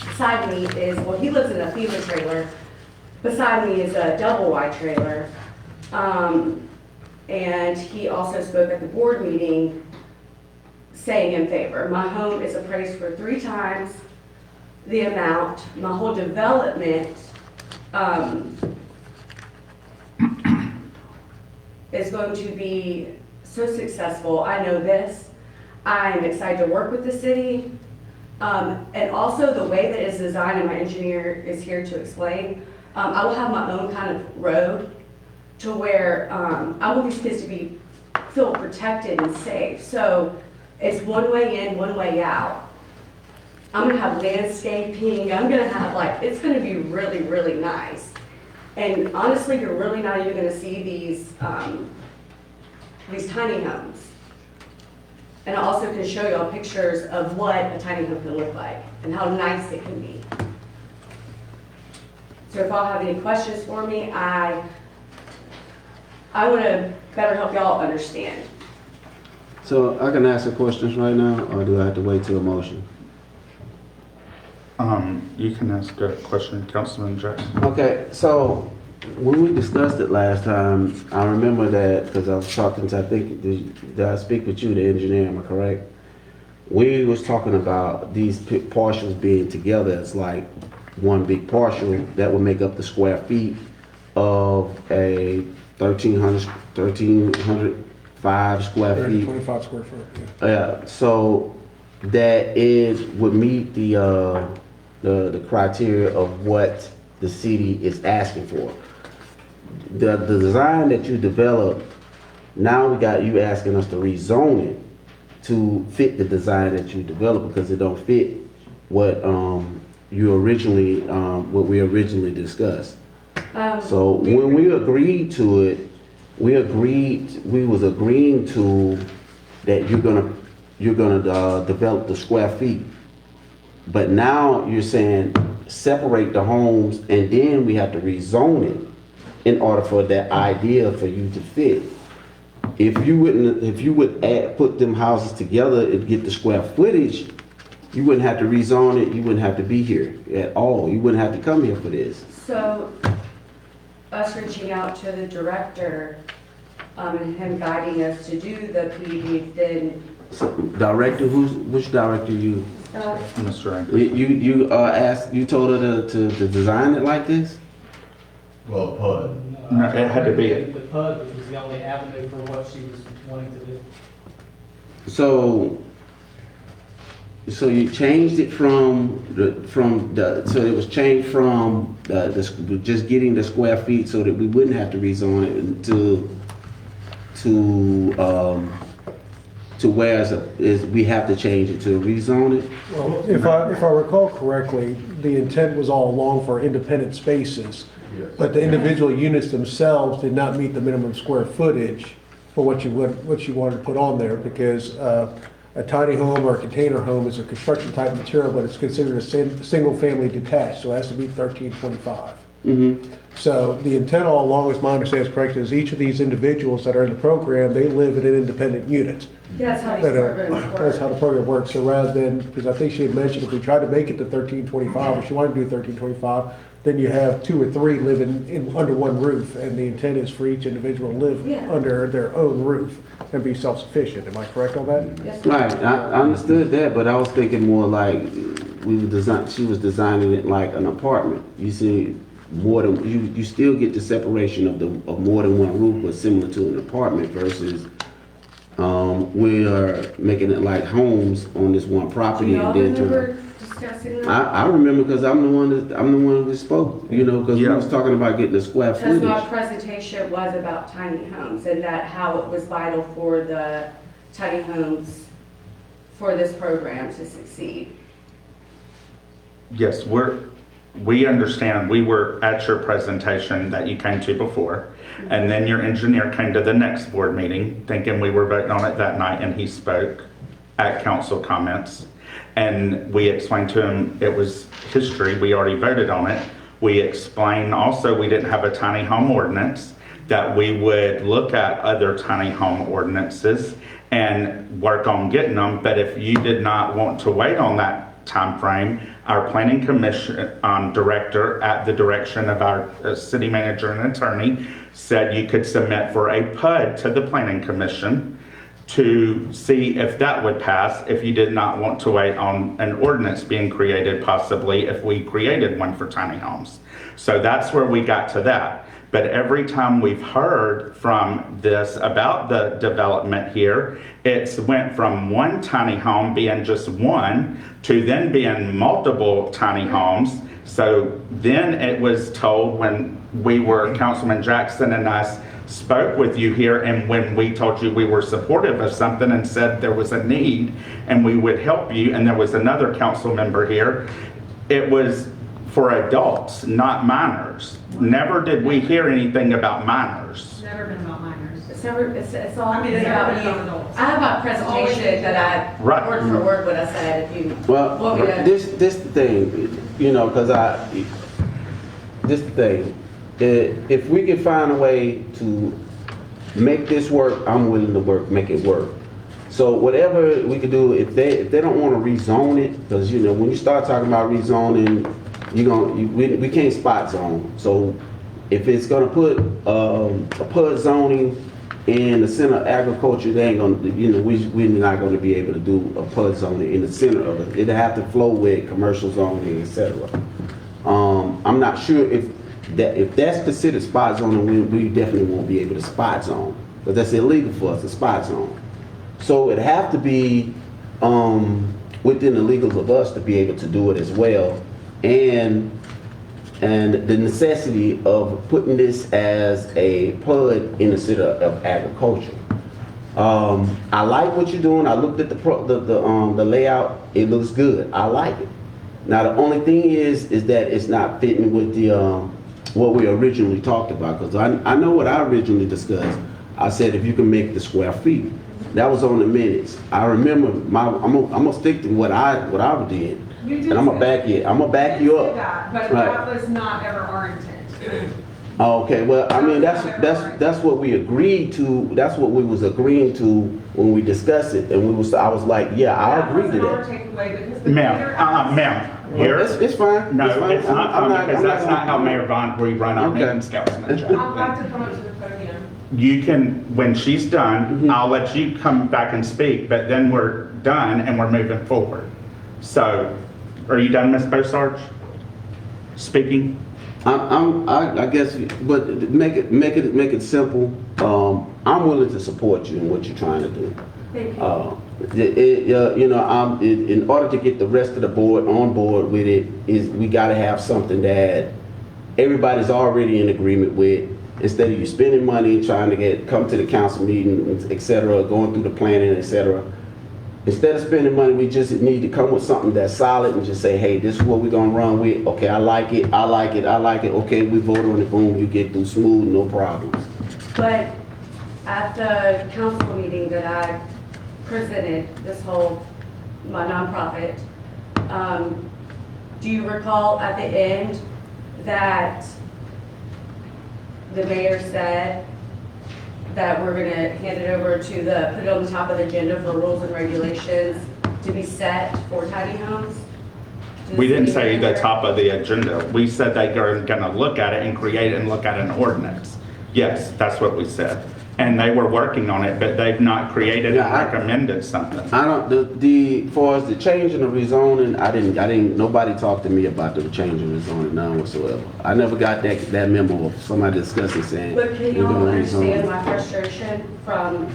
[SPEAKER 14] beside me is, well, he lives in a FEMA trailer. Beside me is a double wide trailer. And he also spoke at the board meeting saying in favor. My home is appraised for 3 times the amount. My whole development is going to be so successful. I know this. I'm excited to work with the city. And also the way that it's designed, and my engineer is here to explain, I will have my own kind of road to where I want these kids to feel protected and safe. So it's one way in, one way out. I'm gonna have landscaping. I'm gonna have it's gonna be really, really nice. And honestly, you're really not even gonna see these tiny homes. And I also can show y'all pictures of what a tiny home can look like and how nice it can be. So if y'all have any questions for me, I want to better help y'all understand.
[SPEAKER 9] So I can ask the questions right now, or do I have to wait till a motion?
[SPEAKER 1] You can ask a question, Councilman Jackson.
[SPEAKER 9] Okay, so when we discussed it last time, I remember that, because I was talking to, I think, did I speak with you, the engineer, am I correct? We was talking about these partials being together as like one big partial that would make up the square feet of a 1,305 square feet.
[SPEAKER 12] 25 square foot, yeah.
[SPEAKER 9] Yeah, so that would meet the criteria of what the city is asking for. The design that you developed, now we got you asking us to rezone it to fit the design that you developed, because it don't fit what we originally discussed. So when we agreed to it, we was agreeing to that you're gonna develop the square feet. But now you're saying separate the homes and then we have to rezone it in order for that idea for you to fit. If you would put them houses together and get the square footage, you wouldn't have to rezone it, you wouldn't have to be here at all. You wouldn't have to come here for this.
[SPEAKER 14] So us reaching out to the director and him guiding us to do the PUD, then.
[SPEAKER 9] So, director, which director you?
[SPEAKER 1] Mr. Anchor.
[SPEAKER 9] You told her to design it like this?
[SPEAKER 3] Well, PUD.
[SPEAKER 1] No, it had to be
[SPEAKER 2] The PUD was the only avenue for what she was wanting to do.
[SPEAKER 9] So you changed it so it was changed from just getting the square feet so that we wouldn't have to rezone it to where we have to change it to rezone it?
[SPEAKER 12] Well, if I recall correctly, the intent was all along for independent spaces, but the individual units themselves did not meet the minimum square footage for what you wanted to put on there, because a tiny home or a container home is a construction type material, but it's considered a single family detached, so it has to be 1325.
[SPEAKER 9] Mm-hmm.
[SPEAKER 12] So the intent all along, as my understanding is correct, is each of these individuals that are in the program, they live in an independent unit.
[SPEAKER 14] That's how these
[SPEAKER 12] That are-
[SPEAKER 14] programs work.
[SPEAKER 12] That's how the program works. So rather than, because I think she had mentioned if we try to make it to 1325, or she wanted to do 1325, then you have 2 or 3 living under one roof. And the intent is for each individual to live
[SPEAKER 14] Yeah.
[SPEAKER 12] under their own roof and be self-sufficient. Am I correct on that?
[SPEAKER 14] Yes,
[SPEAKER 9] Right, I understood that, but I was thinking more like she was designing it like an apartment. You see, more than, you still get the separation of more than one roof, but similar to an apartment versus, we are making it like homes on this one
[SPEAKER 14] Do
[SPEAKER 9] property
[SPEAKER 14] y'all
[SPEAKER 9] and then
[SPEAKER 14] remember discussing that?
[SPEAKER 9] I remember because I'm the one who spoke, you know, because we
[SPEAKER 1] Yeah.
[SPEAKER 9] was talking about getting the square
[SPEAKER 14] Because my
[SPEAKER 9] footage.
[SPEAKER 14] presentation was about tiny homes and that how it was vital for the tiny homes for this program to succeed.
[SPEAKER 1] Yes, we understand, we were at your presentation that you came to before, and then your engineer came to the next board meeting, thinking we were voting on it that night, and he spoke at council comments. And we explained to him it was history, we already voted on it. We explained also we didn't have a tiny home ordinance, that we would look at other tiny home ordinances and work on getting them, but if you did not want to wait on that time frame, our planning commission director, at the direction of our city manager and attorney, said you could submit for a PUD to the planning commission to see if that would pass, if you did not want to wait on an ordinance being created, possibly if we created one for tiny homes. So that's where we got to that. But every time we've heard from this about the development here, it's went from one tiny home being just one to then being multiple tiny homes. So then it was told when we were, Councilman Jackson and us spoke with you here, and when we told you we were supportive of something and said there was a need and we would help you, and there was another council member here, it was for adults, not minors. Never did we hear anything about minors.
[SPEAKER 8] Never been about minors.
[SPEAKER 14] It's all
[SPEAKER 8] I mean,
[SPEAKER 14] been
[SPEAKER 8] it's
[SPEAKER 14] about
[SPEAKER 8] never been
[SPEAKER 14] you.
[SPEAKER 8] about adults.
[SPEAKER 14] I have a presentation that
[SPEAKER 1] Right.
[SPEAKER 14] I, word for word what I said, if you
[SPEAKER 9] Well,
[SPEAKER 14] want me to.
[SPEAKER 9] this the thing, you know, because this the thing. If we can find a way to make this work, I'm willing to make it work. So whatever we could do, if they don't want to rezone it, because you know when you start talking about rezoning, we can't spot zone. So if it's gonna put a PUD zoning in the center of agriculture, they ain't gonna, you know, we're not gonna be able to do a PUD zoning in the center of it. It'll have to flow with commercial zoning, etc. I'm not sure if that's considered spot zoning, we definitely won't be able to spot zone, but that's illegal for us to spot zone. So it'd have to be within the legals of us to be able to do it as well, and the necessity of putting this as a PUD in the center of agriculture. I like what you're doing. I looked at the layout. It looks good. I like it. Now the only thing is that it's not fitting with the what we originally talked about. Because I know what I originally discussed. I said if you can make the square feet. That was on the minutes. I remember I'm gonna stick to what I did,
[SPEAKER 14] You did
[SPEAKER 9] and I'm gonna
[SPEAKER 14] say-
[SPEAKER 9] back you
[SPEAKER 14] say
[SPEAKER 9] up.
[SPEAKER 14] that, But
[SPEAKER 9] Right.
[SPEAKER 14] that was not ever our intent.
[SPEAKER 9] Okay, well, I mean, that's what we agreed to, that's what we was agreeing to when we discussed it, and I was like, yeah, I agree to
[SPEAKER 14] That
[SPEAKER 9] that.
[SPEAKER 14] was our takeaway because the
[SPEAKER 1] Ma'am,
[SPEAKER 14] mayor asked-
[SPEAKER 1] ma'am,
[SPEAKER 9] Well,
[SPEAKER 1] here.
[SPEAKER 9] it's fine.
[SPEAKER 1] No,
[SPEAKER 9] fine.
[SPEAKER 1] it's not,
[SPEAKER 9] I'm
[SPEAKER 1] because that's not how
[SPEAKER 9] gonna-
[SPEAKER 1] Mayor Von, we run our
[SPEAKER 9] Okay.
[SPEAKER 1] meetings, Councilman
[SPEAKER 14] I'll
[SPEAKER 1] Jackson.
[SPEAKER 14] have to come up to the podium.
[SPEAKER 1] You can, when she's done,
[SPEAKER 9] Mhm.
[SPEAKER 1] I'll let you come back and speak, but then we're done and we're moving forward. So, are you done, Ms. Bosarge? Speaking?
[SPEAKER 9] I guess, but make it simple. I'm willing to support you in what you're trying to do.
[SPEAKER 14] Thank you.
[SPEAKER 9] In order to get the rest of the board on board with it, we got to have something that everybody's already in agreement with. Instead of you spending money trying to come to the council meeting, et cetera, going through the planning, et cetera. Instead of spending money, we just need to come with something that's solid and just say, hey, this is what we're gonna run with. Okay, I like it. Okay, we vote on it, boom, you get through smooth, no problems.
[SPEAKER 14] But at the council meeting that I presented my nonprofit, do you recall at the end that the mayor said that we're gonna hand it over to put it on the top of the agenda for rules and regulations to be set for tiny homes? To the
[SPEAKER 1] We didn't
[SPEAKER 14] city
[SPEAKER 1] say the
[SPEAKER 14] manager?
[SPEAKER 1] top of the agenda. We said they are gonna look at it and create and look at an ordinance. Yes, that's what we said. And they were working on it, but they've not created
[SPEAKER 9] Yeah,
[SPEAKER 1] and recommended something.
[SPEAKER 9] I don't, far as the change in the rezoning, I didn't, nobody talked to me about the change in rezoning, none whatsoever. I never got that memo of somebody discussing saying.
[SPEAKER 14] But can
[SPEAKER 9] we're
[SPEAKER 14] y'all
[SPEAKER 9] gonna
[SPEAKER 14] understand
[SPEAKER 9] rezone.
[SPEAKER 14] my frustration from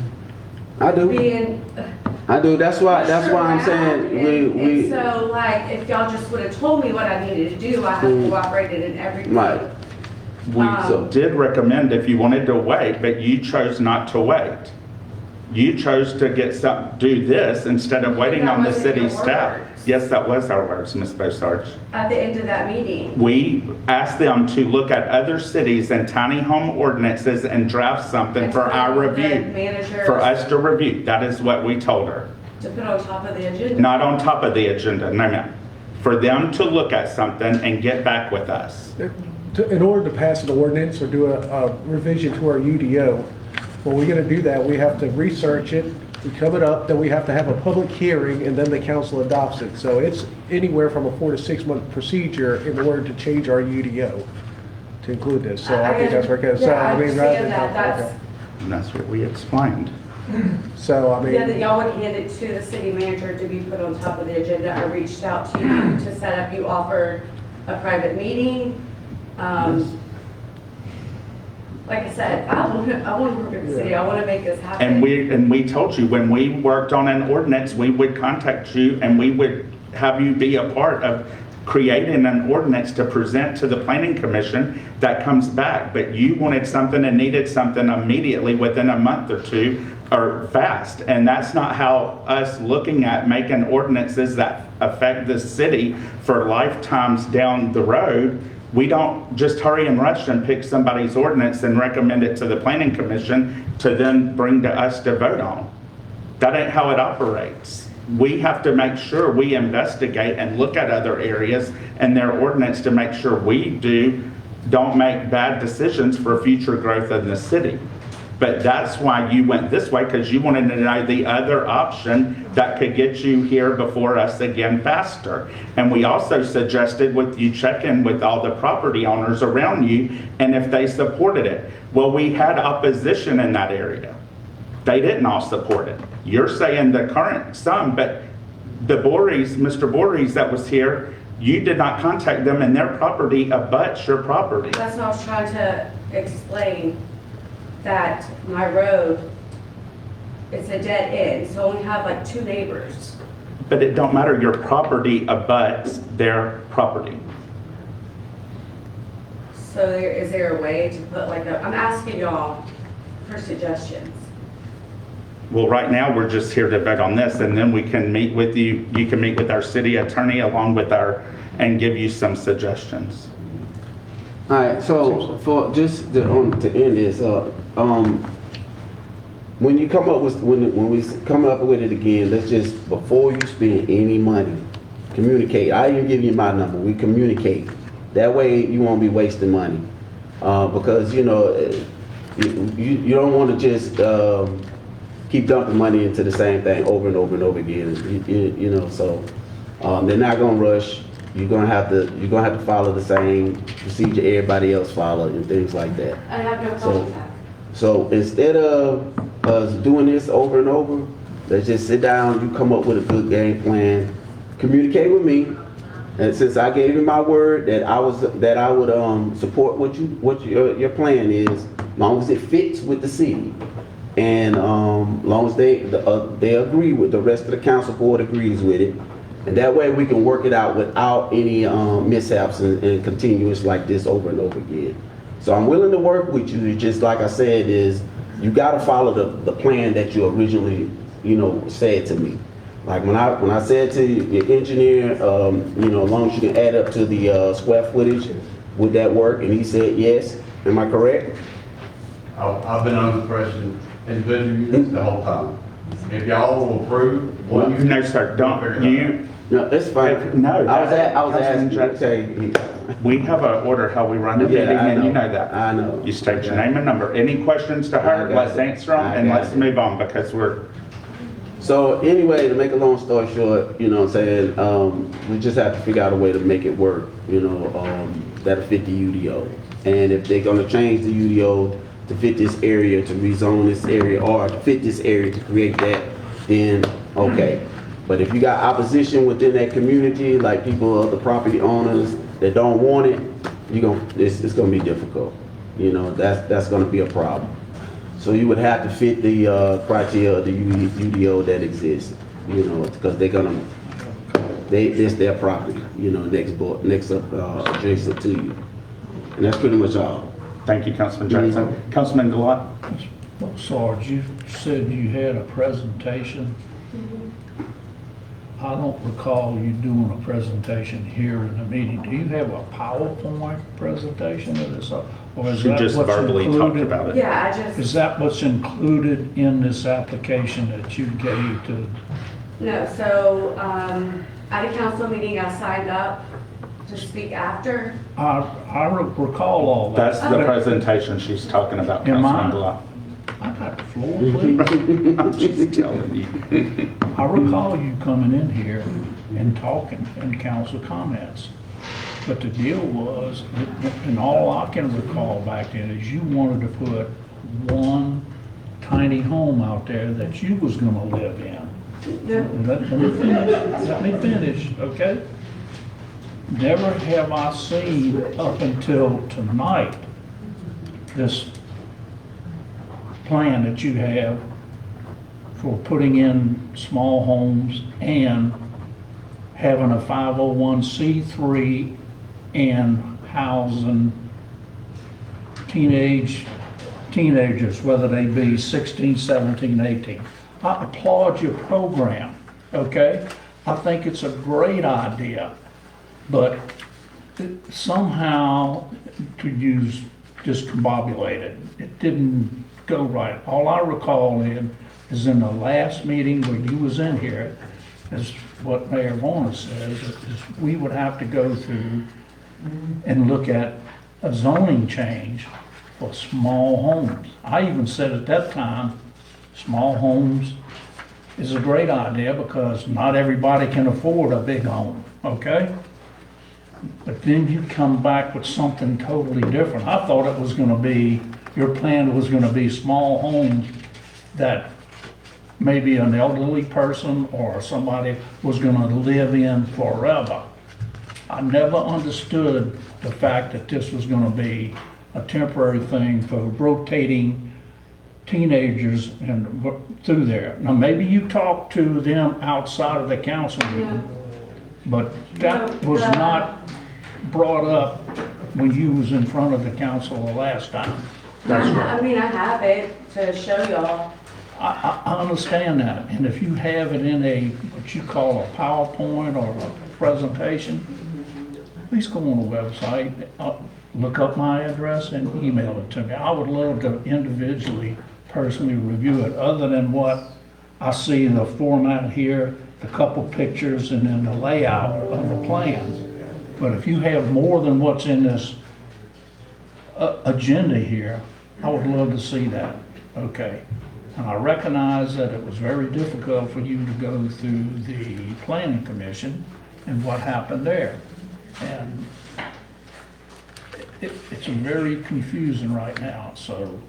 [SPEAKER 9] I do,
[SPEAKER 14] being
[SPEAKER 9] I do, that's why I'm saying,
[SPEAKER 14] And so, like, if y'all just would have told me what I needed to do, I have cooperated in everything.
[SPEAKER 9] Right.
[SPEAKER 1] We did recommend if you wanted to wait, but you chose not to wait. You chose to do this instead of waiting
[SPEAKER 14] That
[SPEAKER 1] on the
[SPEAKER 14] wasn't
[SPEAKER 1] city
[SPEAKER 14] your
[SPEAKER 1] staff.
[SPEAKER 14] words.
[SPEAKER 1] Yes, that was our words, Ms. Bosarge.
[SPEAKER 14] At the end of that meeting.
[SPEAKER 1] We asked them to look at other cities and tiny home ordinances and draft something
[SPEAKER 14] And
[SPEAKER 1] for
[SPEAKER 14] to
[SPEAKER 1] our
[SPEAKER 14] put the
[SPEAKER 1] review.
[SPEAKER 14] managers-
[SPEAKER 1] For us to review. That is what we told her.
[SPEAKER 14] To put on top of the agenda.
[SPEAKER 1] Not on top of the agenda, no, ma'am. For them to look at something and get back with us.
[SPEAKER 12] In order to pass an ordinance or do a revision to our UDO, when we're gonna do that, we have to research it, we come it up, then we have to have a public hearing, and then the council adopts it. So it's anywhere from a 4 to 6 month procedure in order to change our UDO to include this. So I think that's where it goes. So,
[SPEAKER 14] Yeah, I
[SPEAKER 12] mean, rather
[SPEAKER 14] understand
[SPEAKER 12] than-
[SPEAKER 14] that, that's,
[SPEAKER 1] And that's what we explained.
[SPEAKER 12] So, I mean.
[SPEAKER 14] yeah, that y'all would hand it to the city manager to be put on top of the agenda. I reached out to you to set up, you offered a private meeting. Like I said, I want to work in the city, I want to make this happen.
[SPEAKER 1] And we told you, when we worked on an ordinance, we would contact you and we would have you be a part of creating an ordinance to present to the planning commission that comes back. But you wanted something and needed something immediately within a month or two, or fast. And that's not how us looking at making ordinances that affect the city for lifetimes down the road. We don't just hurry and rush and pick somebody's ordinance and recommend it to the planning commission to then bring to us to vote on. That ain't how it operates. We have to make sure we investigate and look at other areas and their ordinance to make sure we don't make bad decisions for future growth in the city. But that's why you went this way, because you wanted to know the other option that could get you here before us again faster. And we also suggested you check in with all the property owners around you and if they supported it. Well, we had opposition in that area. They didn't all support it. You're saying the current some, but Mr. Voorhees that was here, you did not contact them and their property abuts your property.
[SPEAKER 14] That's what I was trying to explain, that my road, it's a dead end, so I only have like 2 neighbors.
[SPEAKER 1] But it don't matter, your property abuts their property.
[SPEAKER 14] So is there a way to put like I'm asking y'all for suggestions.
[SPEAKER 1] Well, right now, we're just here to vote on this, and then we can meet with you. You can meet with our city attorney along with and give you some suggestions.
[SPEAKER 9] All right, so for just to end this, when you come up with, when we come up with it again, let's just, before you spend any money, communicate. I even give you my number, we communicate. That way you won't be wasting money. Because, you don't want to just keep dumping money into the same thing over and over and over again, so they're not gonna rush. You're gonna have to follow the same procedure everybody else followed and things like that.
[SPEAKER 14] I have no problem with that.
[SPEAKER 9] So instead of us doing this over and over, let's just sit down, you come up with a good game plan, communicate with me, and since I gave you my word that I would support what your plan is, as long as it fits with the city, and long as they agree with the rest of the council board agrees with it. And that way we can work it out without any mishaps and continuous like this over and over again. So I'm willing to work with you. Just like I said, is you got to follow the plan that you originally, said to me. Like when I said to your engineer, as long as you can add up to the square footage, would that work? And he said yes. Am I correct?
[SPEAKER 15] I've been under the impression individually the whole time. If y'all will approve,
[SPEAKER 1] No, sir, don't,
[SPEAKER 9] No, that's fine.
[SPEAKER 1] No,
[SPEAKER 9] I was
[SPEAKER 1] Councilman
[SPEAKER 9] asking,
[SPEAKER 1] Jackson.
[SPEAKER 9] okay,
[SPEAKER 1] We have an order how we run the
[SPEAKER 9] Yeah,
[SPEAKER 1] meeting,
[SPEAKER 9] I
[SPEAKER 1] and you
[SPEAKER 9] know.
[SPEAKER 1] know that.
[SPEAKER 9] I know.
[SPEAKER 1] You state your name and number. Any questions to
[SPEAKER 9] I
[SPEAKER 1] her,
[SPEAKER 9] got
[SPEAKER 1] let's
[SPEAKER 9] it.
[SPEAKER 1] answer them,
[SPEAKER 9] I
[SPEAKER 1] and
[SPEAKER 9] got
[SPEAKER 1] let's
[SPEAKER 9] it.
[SPEAKER 1] move on, because we're,
[SPEAKER 9] So anyway, to make a long story short, you know what I'm saying, we just have to figure out a way to make it work, you know, that'll fit the UDO. And if they're gonna change the UDO to fit this area, to rezone this area, or to fit this area to create that, then okay. But if you got opposition within that community, like people, other property owners that don't want it, it's gonna be difficult. You know, that's gonna be a problem. So you would have to fit the criteria of the UDO that exists, you know, because it's their property, you know, next up, adjacent to you. And that's pretty much all.
[SPEAKER 1] thank you, Councilman Jackson. Councilman Gilat?
[SPEAKER 7] Sarge, you said you had a presentation. I don't recall you doing a presentation here in the meeting. Do you have a PowerPoint presentation of this? Or is
[SPEAKER 1] She
[SPEAKER 7] that
[SPEAKER 1] just
[SPEAKER 7] what's
[SPEAKER 1] verbally talked
[SPEAKER 7] included?
[SPEAKER 1] about it.
[SPEAKER 4] Yeah, I just,
[SPEAKER 7] Is that what's included in this application that you gave to?
[SPEAKER 4] no, so, at a council meeting, I signed up to speak after.
[SPEAKER 7] I recall all that.
[SPEAKER 1] That's the presentation she's talking about,
[SPEAKER 7] Am I?
[SPEAKER 1] Councilman Gilat.
[SPEAKER 7] I got the floor, please.
[SPEAKER 1] I'm just telling you.
[SPEAKER 7] I recall you coming in here and talking in council comments. But the deal was, and all I can recall back then is you wanted to put one tiny home out there that you was gonna live in. Let me finish, okay? Never have I seen up until tonight this plan that you have for putting in small homes and having a 501c3 and housing teenagers, whether they be 16, 17, 18. I applaud your program, okay? I think it's a great idea, but somehow, to use discombobulated, it didn't go right. All I recall is in the last meeting where you was in here, is what Mayor Varner says, is we would have to go through and look at a zoning change for small homes. I even said at that time, small homes is a great idea because not everybody can afford a big home, okay? But then you come back with something totally different. I thought it was gonna be, your plan was gonna be small homes that maybe an elderly person or somebody was gonna live in forever. I never understood the fact that this was gonna be a temporary thing for rotating teenagers and through there. Now, maybe you talked to them outside of the council meeting, but that was not brought up when you was in front of the council the last time.
[SPEAKER 4] I mean, I have it to show y'all.
[SPEAKER 7] I understand that, and if you have it in a, what you call a PowerPoint or a presentation, please go on the website, look up my address and email it to me. I would love to individually, personally review it, other than what I see in the format here, the couple pictures, and then the layout of the plans. But if you have more than what's in this agenda here, I would love to see that, okay? And I recognize that it was very difficult for you to go through the planning commission and what happened there. And it's very confusing right now, so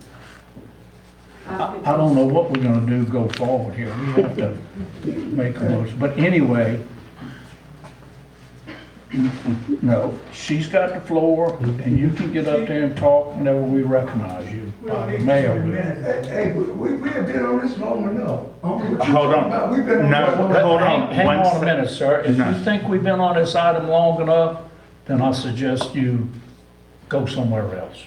[SPEAKER 7] I don't know what we're gonna do go forward here. We have to make a motion. But anyway, no, she's got the floor, and you can get up there and talk whenever we recognize you. The mayor will.
[SPEAKER 3] Hey, we have been on this long enough.
[SPEAKER 1] Hold on.
[SPEAKER 3] We've been on
[SPEAKER 1] No,
[SPEAKER 3] this long
[SPEAKER 1] hold
[SPEAKER 3] enough.
[SPEAKER 1] on.
[SPEAKER 7] Hang
[SPEAKER 1] One
[SPEAKER 7] on a
[SPEAKER 1] sec.
[SPEAKER 7] minute, sir. If
[SPEAKER 1] No.
[SPEAKER 7] you think we've been on this item long enough, then I suggest you go somewhere else,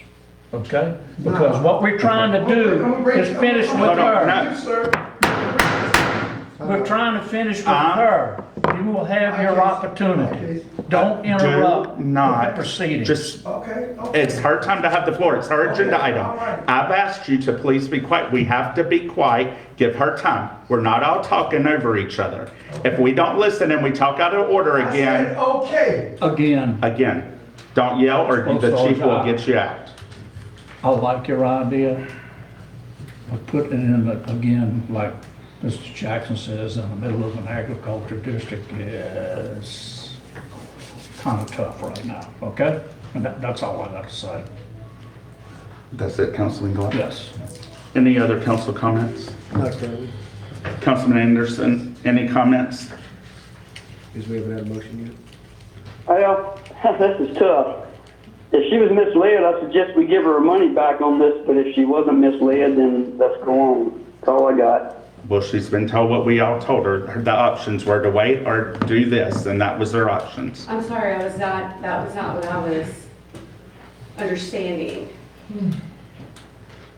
[SPEAKER 7] okay? Because what we're trying to do is finish with
[SPEAKER 1] Hold on,
[SPEAKER 7] her.
[SPEAKER 1] no.
[SPEAKER 3] Yes, sir.
[SPEAKER 7] We're trying to finish with her. You will have your opportunity. Don't interrupt
[SPEAKER 1] Do
[SPEAKER 7] the
[SPEAKER 1] not,
[SPEAKER 7] proceedings.
[SPEAKER 1] just,
[SPEAKER 3] Okay.
[SPEAKER 1] it's her time to have the floor, it's her agenda item. I've asked you to please be quiet, we have to be quiet, give her time. We're not all talking over each other. If we don't listen and we talk out of order
[SPEAKER 3] I said,
[SPEAKER 1] again,
[SPEAKER 3] okay.
[SPEAKER 7] Again,
[SPEAKER 1] again, Don't yell or the chief will get you out.
[SPEAKER 7] I like your idea of putting it in, again, like Mr. Jackson says, in the middle of an agriculture district is kind of tough right now, okay? And that's all I got to say.
[SPEAKER 1] That's it, Councilman Glenn?
[SPEAKER 7] Yes.
[SPEAKER 1] Any other council comments?
[SPEAKER 12] Not currently,
[SPEAKER 1] Councilman Anderson, any comments?
[SPEAKER 12] because we haven't had a motion yet.
[SPEAKER 5] Well, this is tough. If she was misled, I suggest we give her her money back on this, but if she wasn't misled, then let's go on. That's all I got.
[SPEAKER 1] Well, she's been told what we all told her. The options were to wait or do this, and that was their options.
[SPEAKER 14] I'm sorry, that was not what I was understanding.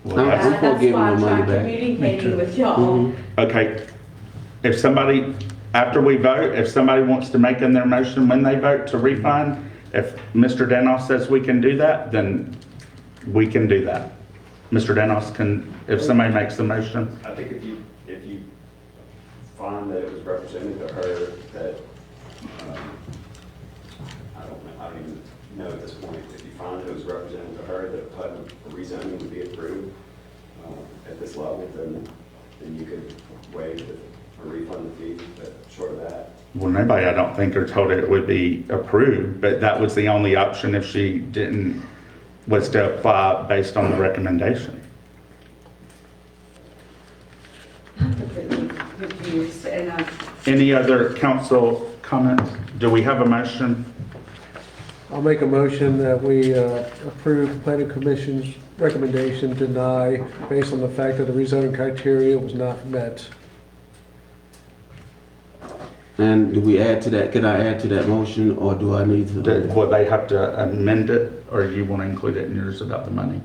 [SPEAKER 1] Well, that's-
[SPEAKER 9] I'm for giving
[SPEAKER 14] That's
[SPEAKER 9] the
[SPEAKER 14] why I'm
[SPEAKER 9] money
[SPEAKER 14] trying
[SPEAKER 9] back.
[SPEAKER 14] communicating with y'all.
[SPEAKER 1] Okay, if somebody, after we vote, if somebody wants to make in their motion when they vote to refund, if Mr. Denos says we can do that, then we can do that. Mr. Denos can, if somebody makes the motion.
[SPEAKER 16] I think if you find that it was represented to her that, I don't even know at this point, if you find that it was represented to her that a rezoning would be approved at this level, then you could waive or refund the fee, but short of that.
[SPEAKER 1] Well, nobody, I don't think, are told it would be approved, but that was the only option if she didn't, was to apply based on the recommendation.
[SPEAKER 14] I'm completely confused, and
[SPEAKER 1] Any other council comments? Do we have a motion?
[SPEAKER 12] I'll make a motion that we approve the planning commission's recommendation, deny, based on the fact that the rezoning criteria was not met.
[SPEAKER 9] And do we add to that, can I add to that motion, or do I need to?
[SPEAKER 1] Will they have to amend it, or you want to include it in yours about the money?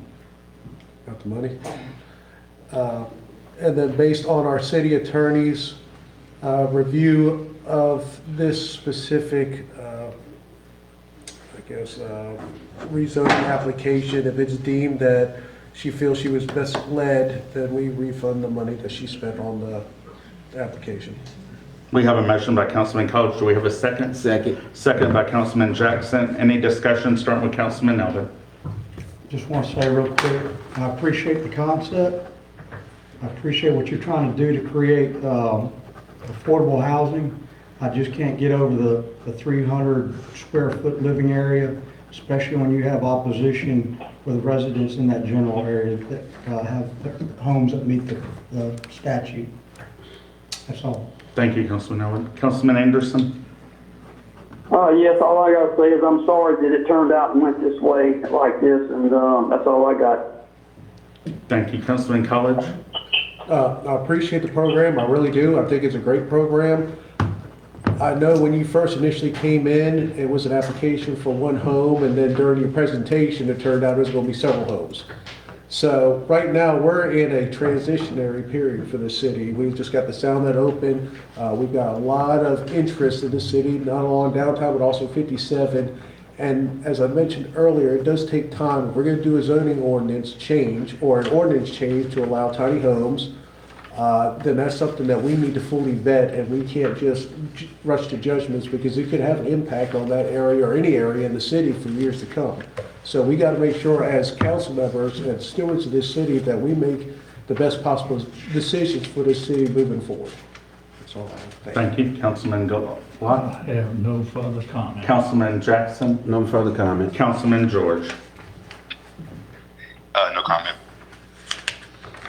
[SPEAKER 12] Got the money. And then based on our city attorney's review of this specific, rezoning application, if it's deemed that she feels she was misled, then we refund the money that she spent on the application.
[SPEAKER 1] We have a motion by Councilman College. Do we have a second?
[SPEAKER 9] Second.
[SPEAKER 1] Second by Councilman Jackson. Any discussion starting with Councilman Elder?
[SPEAKER 6] Just want to say real quick, I appreciate the concept. I appreciate what you're trying to do to create affordable housing. I just can't get over the 300 square foot living area, especially when you have opposition with residents in that general area that have homes that meet the statute. That's all.
[SPEAKER 1] Thank you, Councilman Elder. Councilman Anderson?
[SPEAKER 5] Yes, all I gotta say is I'm sorry that it turned out and went this way like this, and that's all I got.
[SPEAKER 1] Thank you, Councilman College.
[SPEAKER 12] I appreciate the program, I really do. I think it's a great program. I know when you first initially came in, it was an application for one home, and then during your presentation, it turned out it was going to be several homes. So right now, we're in a transitionary period for the city. We've just got the Sound Net open. We've got a lot of interest in the city, not only downtown, but also 57. And as I mentioned earlier, it does take time. If we're going to do a zoning ordinance change or an ordinance change to allow tiny homes, then that's something that we need to fully vet, and we can't just rush to judgments because it could have an impact on that area or any area in the city for years to come. So we got to make sure as council members and stewards of this city that we make the best possible decisions for this city moving forward. That's all I have.
[SPEAKER 1] Thank you, Councilman Gillott.
[SPEAKER 7] I have no further comment.
[SPEAKER 1] Councilman Jackson?
[SPEAKER 9] No further comment.
[SPEAKER 1] Councilman George?
[SPEAKER 11] No comment.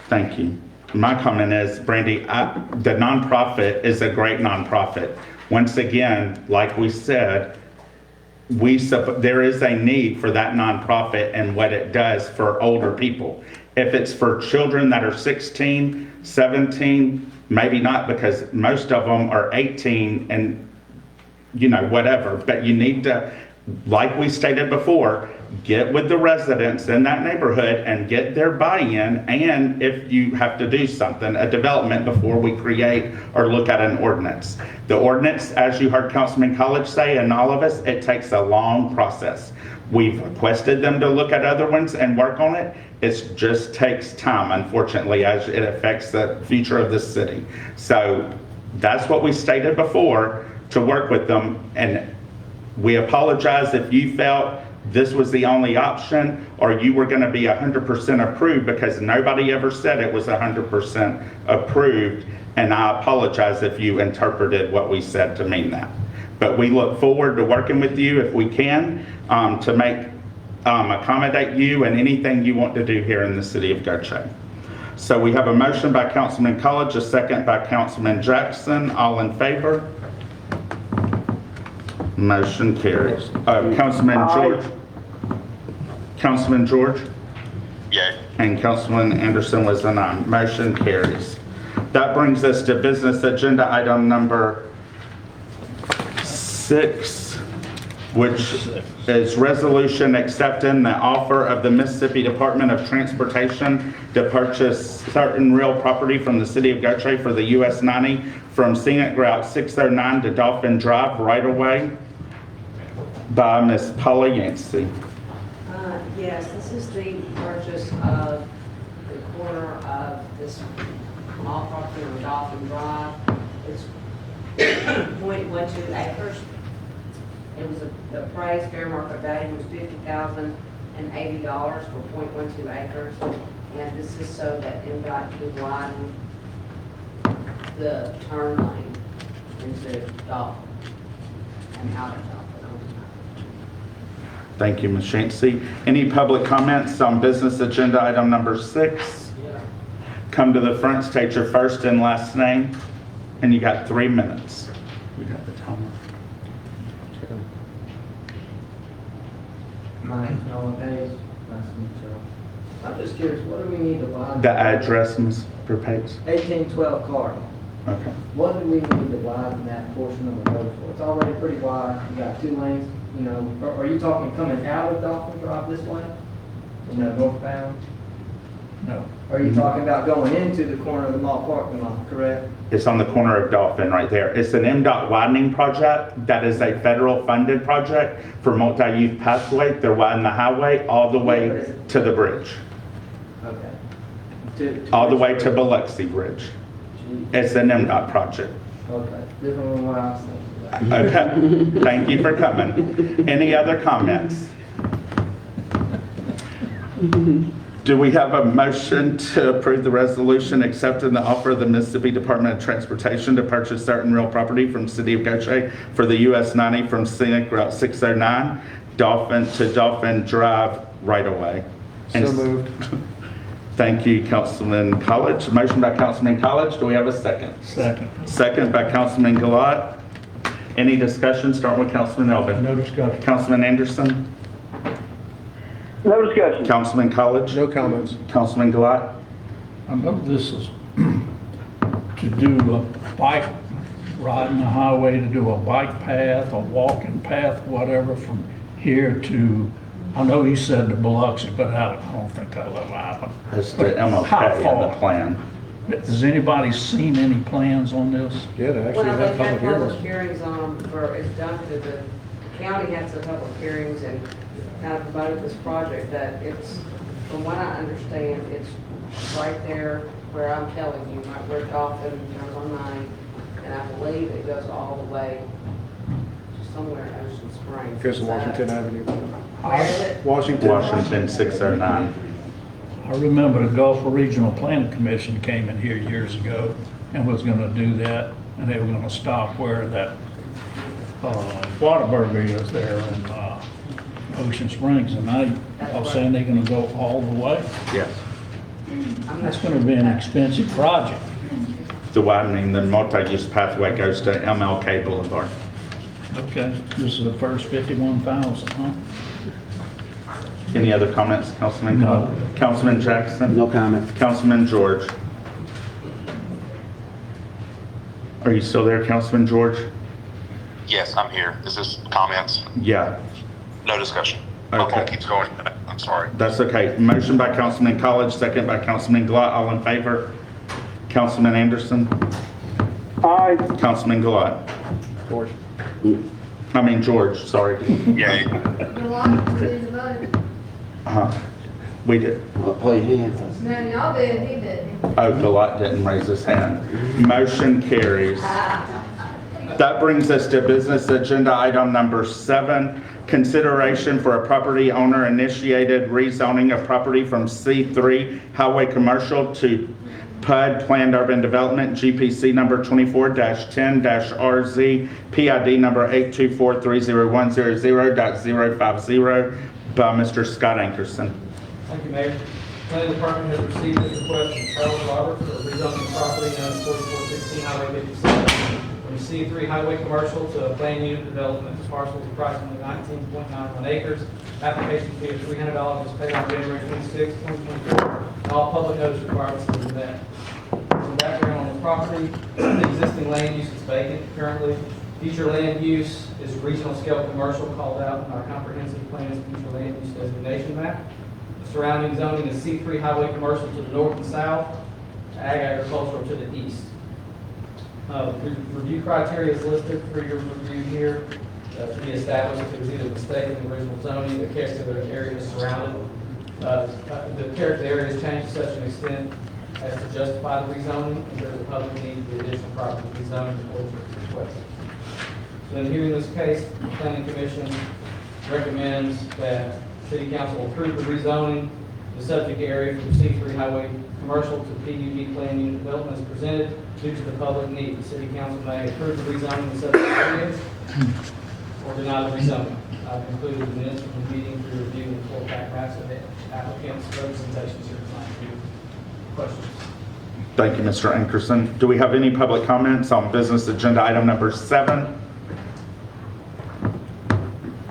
[SPEAKER 1] Thank you. My comment is, Brandy, the nonprofit is a great nonprofit. Once again, like we said, there is a need for that nonprofit and what it does for older people. If it's for children that are 16, 17, maybe not, because most of them are 18 and, whatever. But you need to, like we stated before, get with the residents in that neighborhood and get their buy-in, and if you have to do something, a development, before we create or look at an ordinance. The ordinance, as you heard Councilman College say, and all of us, it takes a long process. We've requested them to look at other ones and work on it. It just takes time, unfortunately, as it affects the future of this city. So that's what we stated before, to work with them, and we apologize if you felt this was the only option, or you were gonna be 100% approved, because nobody ever said it was 100% approved, and I apologize if you interpreted what we said to mean that. But we look forward to working with you if we can, to make, accommodate you and anything you want to do here in the city of Gautier. So we have a motion by Councilman College, a second by Councilman Jackson. All in favor? Motion carries. Councilman George? Councilman George?
[SPEAKER 11] Yay.
[SPEAKER 1] And Councilman Anderson was an aye. Motion carries. That brings us to business agenda item number 6, which is resolution accepting the offer of the Mississippi Department of Transportation to purchase certain real property from the city of Gautier for the US 90 from Scenic Route 609 to Dolphin Drive right away by Ms. Paula Yancey.
[SPEAKER 4] Yes, this is the purchase of the corner of this small property on Dolphin Drive. It's 0.12 acres. It was the appraised fair market value was $50,080 for 0.12 acres. And this is so that MDOT can widen the turn lane into Dolphin and out of Dolphin.
[SPEAKER 1] Thank you, Ms. Yancey. Any public comments on business agenda item number 6? Come to the front, state your first and last name, and you got 3 minutes. We got the timer.
[SPEAKER 17] My name's Nolan Hayes. Nice to meet you. I'm just curious, what do we need to widen?
[SPEAKER 1] The address, Mr. Pates?
[SPEAKER 17] 1812 Cardinal.
[SPEAKER 1] Okay.
[SPEAKER 17] What do we need to widen that portion of the road for? It's already pretty wide. You got 2 lanes. You know, are you talking coming out of Dolphin Drive this way? You know, northbound?
[SPEAKER 7] No.
[SPEAKER 17] Are you talking about going into the corner of the mall parking lot, correct?
[SPEAKER 1] It's on the corner of Dolphin right there. It's an MDOT widening project. That is a federal funded project for multi-use pathway. They're widening the highway all the way to the bridge.
[SPEAKER 17] Okay.
[SPEAKER 1] All the way to Biloxi Bridge. It's an MDOT project.
[SPEAKER 17] Okay, different than what I was thinking.
[SPEAKER 1] Okay, thank you for coming. Any other comments? Do we have a motion to approve the resolution accepting the offer of the Mississippi Department of Transportation to purchase certain real property from City of Gautier for the US 90 from Scenic Route 609 Dolphin to Dolphin Drive right away?
[SPEAKER 12] So moved.
[SPEAKER 1] Thank you, Councilman College. Motion by Councilman College. Do we have a second?
[SPEAKER 7] Second.
[SPEAKER 1] Second by Councilman Gilat. Any discussion? Starting with Councilman Elvin.
[SPEAKER 6] No discussion.
[SPEAKER 1] Councilman Anderson.
[SPEAKER 5] No discussion.
[SPEAKER 1] Councilman College.
[SPEAKER 12] No comments.
[SPEAKER 1] Councilman Gilat.
[SPEAKER 7] I know this is to do a bike, riding the highway, to do a bike path, a walking path, whatever, from here to, I know he said to Biloxi, but I don't think that'll happen.
[SPEAKER 1] That's the
[SPEAKER 7] How
[SPEAKER 1] MLK in the
[SPEAKER 7] far?
[SPEAKER 1] plan.
[SPEAKER 7] Has anybody seen any plans on this?
[SPEAKER 12] Yeah, they actually
[SPEAKER 4] Well,
[SPEAKER 12] have
[SPEAKER 4] they've
[SPEAKER 12] public
[SPEAKER 4] had public
[SPEAKER 12] hearings.
[SPEAKER 4] hearings on, for, it's done through the county had some public hearings and kind of promoted this project that it's, from what I understand, it's right there where I'm telling you, right where Dolphin turns on 9, and I believe it goes all the way to somewhere in Ocean Springs.
[SPEAKER 12] Goes to Washington Avenue.
[SPEAKER 4] Where is it?
[SPEAKER 1] Washington 609.
[SPEAKER 7] I remember the Gulf Regional Planning Commission came in here years ago and was gonna do that, and they were gonna stop where that, Whataburger is there in, Ocean Springs, and I was saying they're gonna go all the way.
[SPEAKER 1] Yes.
[SPEAKER 7] That's gonna be an expensive project.
[SPEAKER 1] The widening, the multi-use pathway goes to MLK Boulevard.
[SPEAKER 7] Okay, this is the first 51,000, huh?
[SPEAKER 1] Any other comments, Councilman
[SPEAKER 7] No.
[SPEAKER 1] College? Councilman Jackson?
[SPEAKER 9] No comment.
[SPEAKER 1] Councilman George? Are you still there, Councilman George?
[SPEAKER 11] Yes, I'm here. Is this comments?
[SPEAKER 1] Yeah,
[SPEAKER 11] No discussion. My
[SPEAKER 1] Okay.
[SPEAKER 11] phone keeps going. I'm sorry.
[SPEAKER 1] that's okay. Motion by Councilman College, second by Councilman Gilat. All in favor? Councilman Anderson?
[SPEAKER 5] Aye.
[SPEAKER 1] Councilman Gilat?
[SPEAKER 12] George.
[SPEAKER 1] I mean George, sorry.
[SPEAKER 11] Yay.
[SPEAKER 1] We did.
[SPEAKER 9] Play your hands.
[SPEAKER 18] No, y'all did, he did.
[SPEAKER 1] Oh, Gilat didn't raise his hand. Motion carries. That brings us to business agenda item number 7, consideration for a property owner initiated rezoning of property from C3 Highway Commercial to PUD Planned Urban Development, GPC number 24-10-RZ, PID number 824-30100.050 by Mr. Scott Ankerson.
[SPEAKER 2] Thank you, Mayor. Planning Department has received this request from Charles Roberts for rezoning property known as 4416 Highway 57 from C3 Highway Commercial to a planned unit development. This parcel is approximately 19.91 acres. Application fee of $300 was paid on January 26, 2024. All public notice requirements have been met. Some background on the property, the existing land use is vacant currently. Future land use is regional scale commercial called out in our comprehensive plan's future land use designation map. The surrounding zoning is C3 Highway Commercial to the north and south, Ag Agricultural to the east. Review criteria is listed for your review here to be established if there was either a mistake in the original zoning, the character of the area is surrounded. The character of the area has changed to such an extent as to justify the rezoning, and there's a public need for the additional property rezoning before it's requested. So in hearing this case, the Planning Commission recommends that City Council approve the rezoning the subject area from C3 Highway Commercial to PUD Planned Unit Development is presented due to the public need. The City Council may approve the rezoning of the subject areas or deny the rezoning. I've included the minutes from the meeting for review and full fact maps of the applicant's representations here tonight. Questions?
[SPEAKER 1] Thank you, Mr. Ankerson. Do we have any public comments on business agenda item number 7?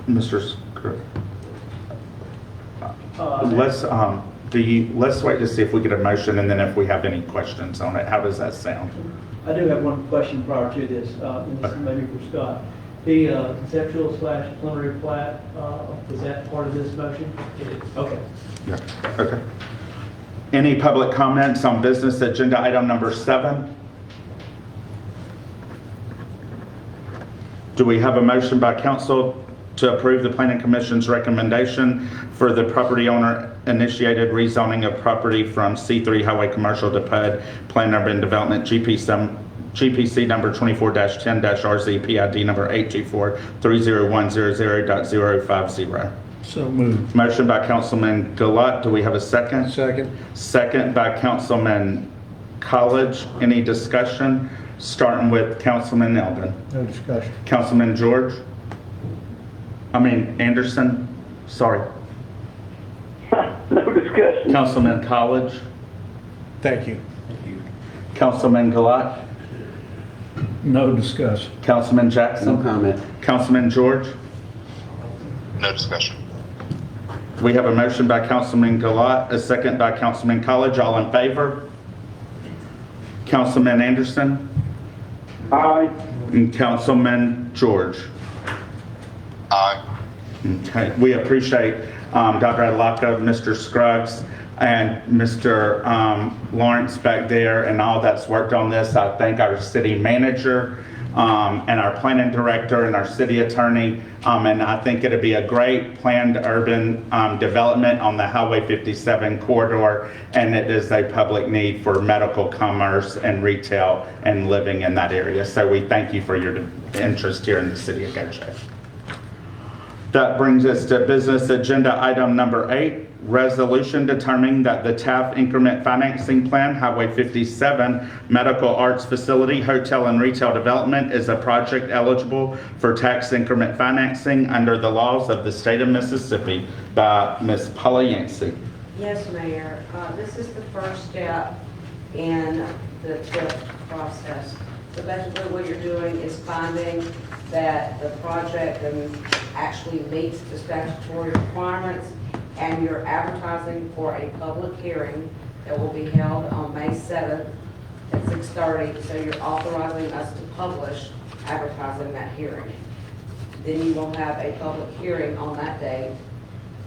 [SPEAKER 1] Mr. Scruggs. Let's wait to see if we get a motion, and then if we have any questions on it. How does that sound?
[SPEAKER 18] I do have one question prior to this, and this is maybe for Scott. The conceptual / preliminary plat, is that part of this motion? It is. Okay.
[SPEAKER 1] Yeah, okay. Any public comments on business agenda item number 7? Do we have a motion by council to approve the Planning Commission's recommendation for the property owner initiated rezoning of property from C3 Highway Commercial to PUD Planned Urban Development, GPC number 24-10-RZ, PID number 824-30100.050?
[SPEAKER 7] So moved.
[SPEAKER 1] Motion by Councilman Gilat. Do we have a second?
[SPEAKER 12] Second.
[SPEAKER 1] Second by Councilman College. Any discussion? Starting with Councilman Eldon.
[SPEAKER 6] No discussion.
[SPEAKER 1] Councilman Anderson. Sorry.
[SPEAKER 5] No discussion.
[SPEAKER 1] Councilman College.
[SPEAKER 12] Thank you.
[SPEAKER 1] Councilman Gilat.
[SPEAKER 7] No discussion.
[SPEAKER 1] Councilman Jackson.
[SPEAKER 9] No comment.
[SPEAKER 1] Councilman George.
[SPEAKER 11] No discussion.
[SPEAKER 1] We have a motion by Councilman Gilat, a second by Councilman College. All in favor? Councilman Anderson.
[SPEAKER 5] Aye.
[SPEAKER 1] And Councilman George.
[SPEAKER 11] Aye.
[SPEAKER 1] Okay, we appreciate Dr. Adlaka, Mr. Scruggs, and Mr. Lawrence back there and all that's worked on this. I thank our city manager and our planning director and our city attorney. And I think it'll be a great planned urban development on the Highway 57 corridor. And it is a public need for medical commerce and retail and living in that area. So we thank you for your interest here in the city of Gautier. That brings us to business agenda item number 8, resolution determining that the TAF increment financing plan, Highway 57 Medical Arts Facility, Hotel and Retail Development is a project eligible for tax increment financing under the laws of the state of Mississippi by Ms. Paula Yancey.
[SPEAKER 4] Yes, Mayor. This is the first step in the TIF process. So basically what you're doing is finding that the project actually meets the statutory requirements, and you're advertising for a public hearing that will be held on May 7th at 6:30. So you're authorizing us to publish advertising that hearing. Then you will have a public hearing on that day.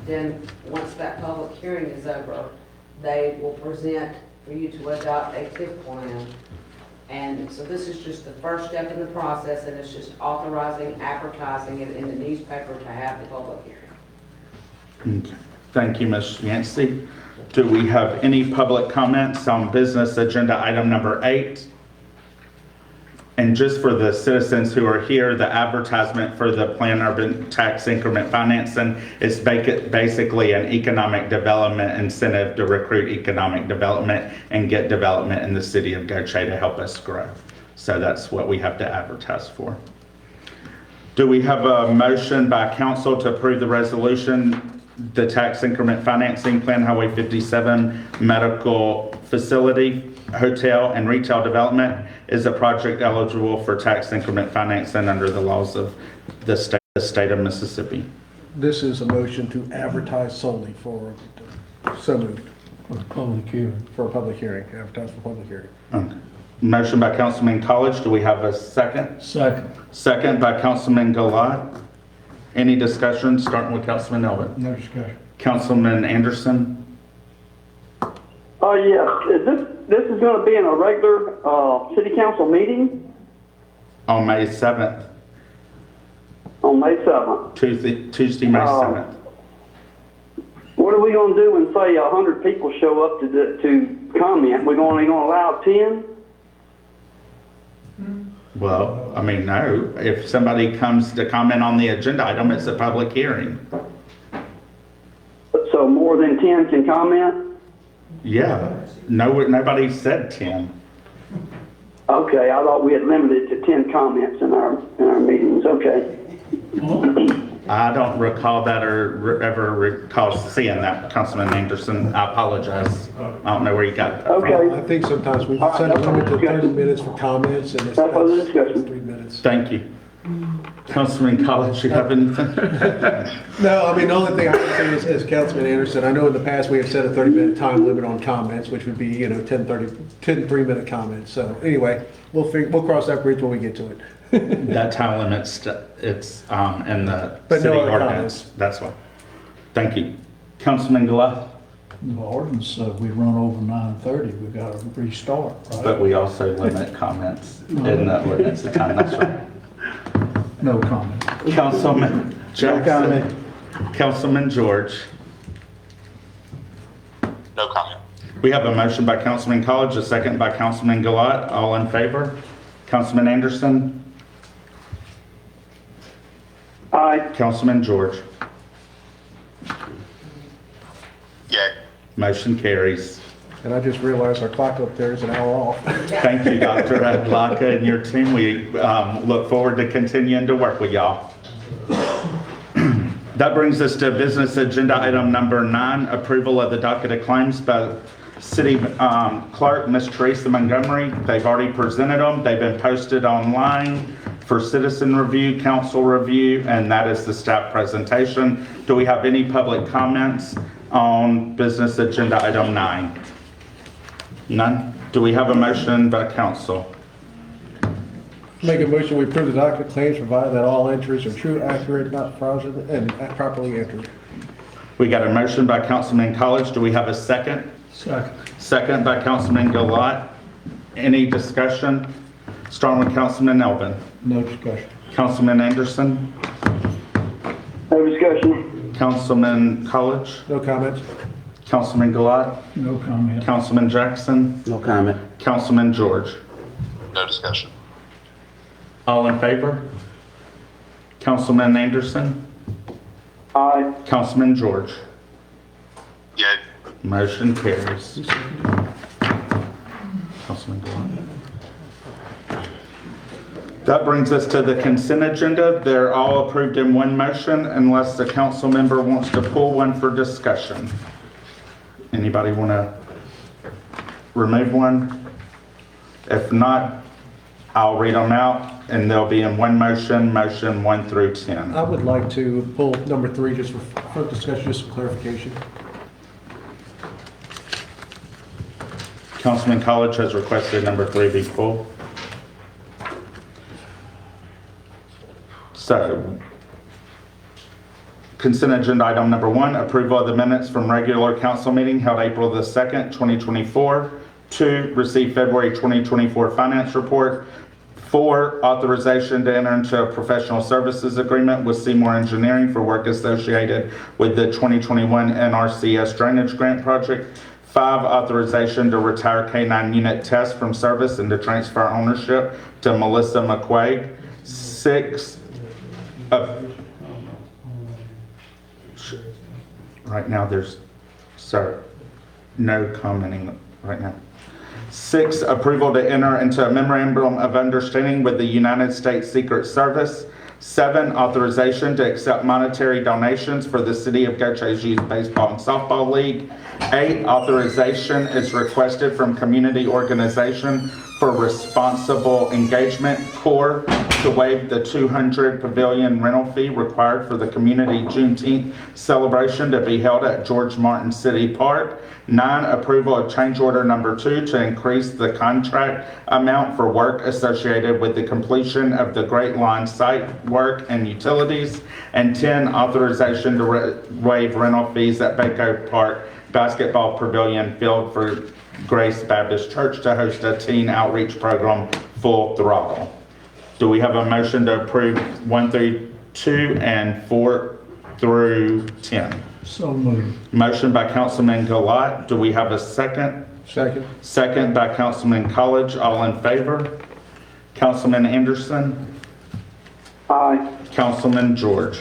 [SPEAKER 4] Then once that public hearing is over, they will present for you to adopt a TIF plan. And so this is just the first step in the process, and it's just authorizing, advertising it in the newspaper to have the public hearing.
[SPEAKER 1] Okay. Thank you, Ms. Yancey. Do we have any public comments on business agenda item number 8? And just for the citizens who are here, the advertisement for the Plan Urban Tax Increment Financing is basically an economic development incentive to recruit economic development and get development in the city of Gautier to help us grow. So that's what we have to advertise for. Do we have a motion by council to approve the resolution, the tax increment financing plan, Highway 57 medical facility, hotel and retail development is a project eligible for tax increment financing under the laws of the state of Mississippi?
[SPEAKER 12] This is a motion to advertise solely for, so moved.
[SPEAKER 7] For public hearing.
[SPEAKER 12] For a public hearing, advertise for public hearing.
[SPEAKER 1] Okay. Motion by Councilman College. Do we have a second?
[SPEAKER 7] Second.
[SPEAKER 1] Second by Councilman Gilat. Any discussion, starting with Councilman Elvin?
[SPEAKER 6] No discussion.
[SPEAKER 1] Councilman Anderson?
[SPEAKER 5] Yes, this is gonna be in a regular, city council meeting
[SPEAKER 1] On May 7th,
[SPEAKER 5] on May 7th.
[SPEAKER 1] Tuesday, May 7th.
[SPEAKER 5] What are we gonna do when, say, 100 people show up to comment? We're only gonna allow 10?
[SPEAKER 1] Well, I mean, no. If somebody comes to comment on the agenda item, it's a public hearing.
[SPEAKER 5] So more than 10 can comment?
[SPEAKER 1] Yeah. No, nobody said 10.
[SPEAKER 5] Okay, I thought we had limited to 10 comments in our meetings, okay.
[SPEAKER 1] I don't recall that or ever recall seeing that, Councilman Anderson. I apologize. I don't know where you got that from.
[SPEAKER 5] Okay.
[SPEAKER 12] I think sometimes we set a limit to 30 minutes for comments and it's
[SPEAKER 5] That's for the discussion.
[SPEAKER 12] 3 minutes.
[SPEAKER 1] Thank you. Councilman College, you have anything?
[SPEAKER 12] No, I mean, the only thing I can say is Councilman Anderson, I know in the past we have set a 30-minute time limit on comments, which would be, 10 3-minute comments. So anyway, we'll cross that bridge when we get to it.
[SPEAKER 1] That time limit's, it's in the
[SPEAKER 12] But no
[SPEAKER 1] city
[SPEAKER 12] other
[SPEAKER 1] ordinance.
[SPEAKER 12] comments.
[SPEAKER 1] That's why. Thank you. Councilman Gillette?
[SPEAKER 7] The ordinance said we run over 9:30, we gotta restart,
[SPEAKER 1] But
[SPEAKER 7] right?
[SPEAKER 1] we also limit comments in the ordinance of time. That's right.
[SPEAKER 7] No comment.
[SPEAKER 1] Councilman Jackson? Councilman George?
[SPEAKER 11] No comment.
[SPEAKER 1] We have a motion by Councilman College, a second by Councilman Gilat. All in favor? Councilman Anderson?
[SPEAKER 5] Aye.
[SPEAKER 1] Councilman George?
[SPEAKER 11] Yay.
[SPEAKER 1] Motion carries.
[SPEAKER 12] And I just realized our clock up there is an hour off.
[SPEAKER 1] Thank you, Dr. Adlaka and your team. We look forward to continuing to work with y'all. That brings us to business agenda item number 9, approval of the docket of claims by City Clerk, Ms. Teresa Montgomery. They've already presented them. They've been posted online for citizen review, council review, and that is the staff presentation. Do we have any public comments on business agenda item 9? None? Do we have a motion by council?
[SPEAKER 12] Make a motion, we approve the docket claims provided that all entries are true, accurate, not fraudulent, and properly entered.
[SPEAKER 1] We got a motion by Councilman College. Do we have a second?
[SPEAKER 7] Second.
[SPEAKER 1] Second by Councilman Gilat. Any discussion? Starting with Councilman Elvin.
[SPEAKER 6] No discussion.
[SPEAKER 1] Councilman Anderson.
[SPEAKER 5] No discussion.
[SPEAKER 1] Councilman College.
[SPEAKER 12] No comments?
[SPEAKER 1] Councilman Gilat.
[SPEAKER 7] No comment.
[SPEAKER 1] Councilman Jackson.
[SPEAKER 9] No comment.
[SPEAKER 1] Councilman George.
[SPEAKER 11] No discussion.
[SPEAKER 1] All in favor? Councilman Anderson.
[SPEAKER 5] Aye.
[SPEAKER 1] Councilman George.
[SPEAKER 11] Yay.
[SPEAKER 1] Motion carries. Councilman Gilat. That brings us to the consent agenda. They're all approved in one motion unless the council member wants to pull one for discussion. Anybody want to remove one? If not, I'll read them out and they'll be in one motion, motion 1 through 10.
[SPEAKER 12] I would like to pull number 3 just for discussion, just some clarification.
[SPEAKER 1] Councilman College has requested number 3 be pulled. So, consent agenda item number 1, approval of the minutes from regular council meeting held April the 2nd, 2024. 2, receive February 2024 finance report. 4, authorization to enter into a professional services agreement with Seymour Engineering for work associated with the 2021 NRCS drainage grant project. 5, authorization to retire K-9 unit test from service and to transfer ownership to Melissa McQuaig. 6, right now there's, sir, no commenting right now. 6, approval to enter into a memorandum of understanding with the United States Secret Service. 7, authorization to accept monetary donations for the City of Gautier's Youth Baseball and Softball League. 8, authorization is requested from Community Organization for Responsible Engagement Corps to waive the $200 pavilion rental fee required for the community Juneteenth celebration to be held at George Martin City Park. 9, approval of change order number 2 to increase the contract amount for work associated with the completion of the Great Lawn site work and utilities. And 10, authorization to waive rental fees at Baco Park Basketball Pavilion Field for Grace Baptist Church to host a teen outreach program full throttle. Do we have a motion to approve 1 through 2 and 4 through 10?
[SPEAKER 7] So moved.
[SPEAKER 1] Motion by Councilman Gilat. Do we have a second?
[SPEAKER 12] Second.
[SPEAKER 1] Second by Councilman College. All in favor? Councilman Anderson?
[SPEAKER 5] Aye.
[SPEAKER 1] Councilman George?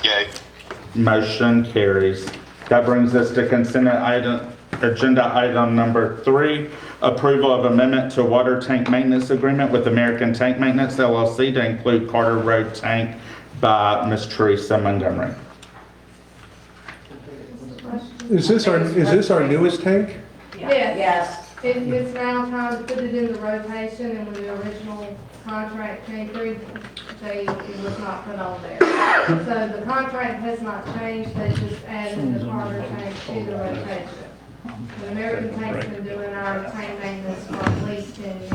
[SPEAKER 11] Yay.
[SPEAKER 1] Motion carries. That brings us to agenda item number 3, approval of amendment to water tank maintenance agreement with American Tank Maintenance LLC to include Carter Road tank by Ms. Teresa Montgomery.
[SPEAKER 12] Is this our newest tank?
[SPEAKER 4] Yes.
[SPEAKER 19] It's now time to put it in the rotation, and when the original contract came through, it was not put on there. So the contract has not changed, they just added the Carter tank to the rotation. The American Tank's been doing our tank maintenance for at least 10 years.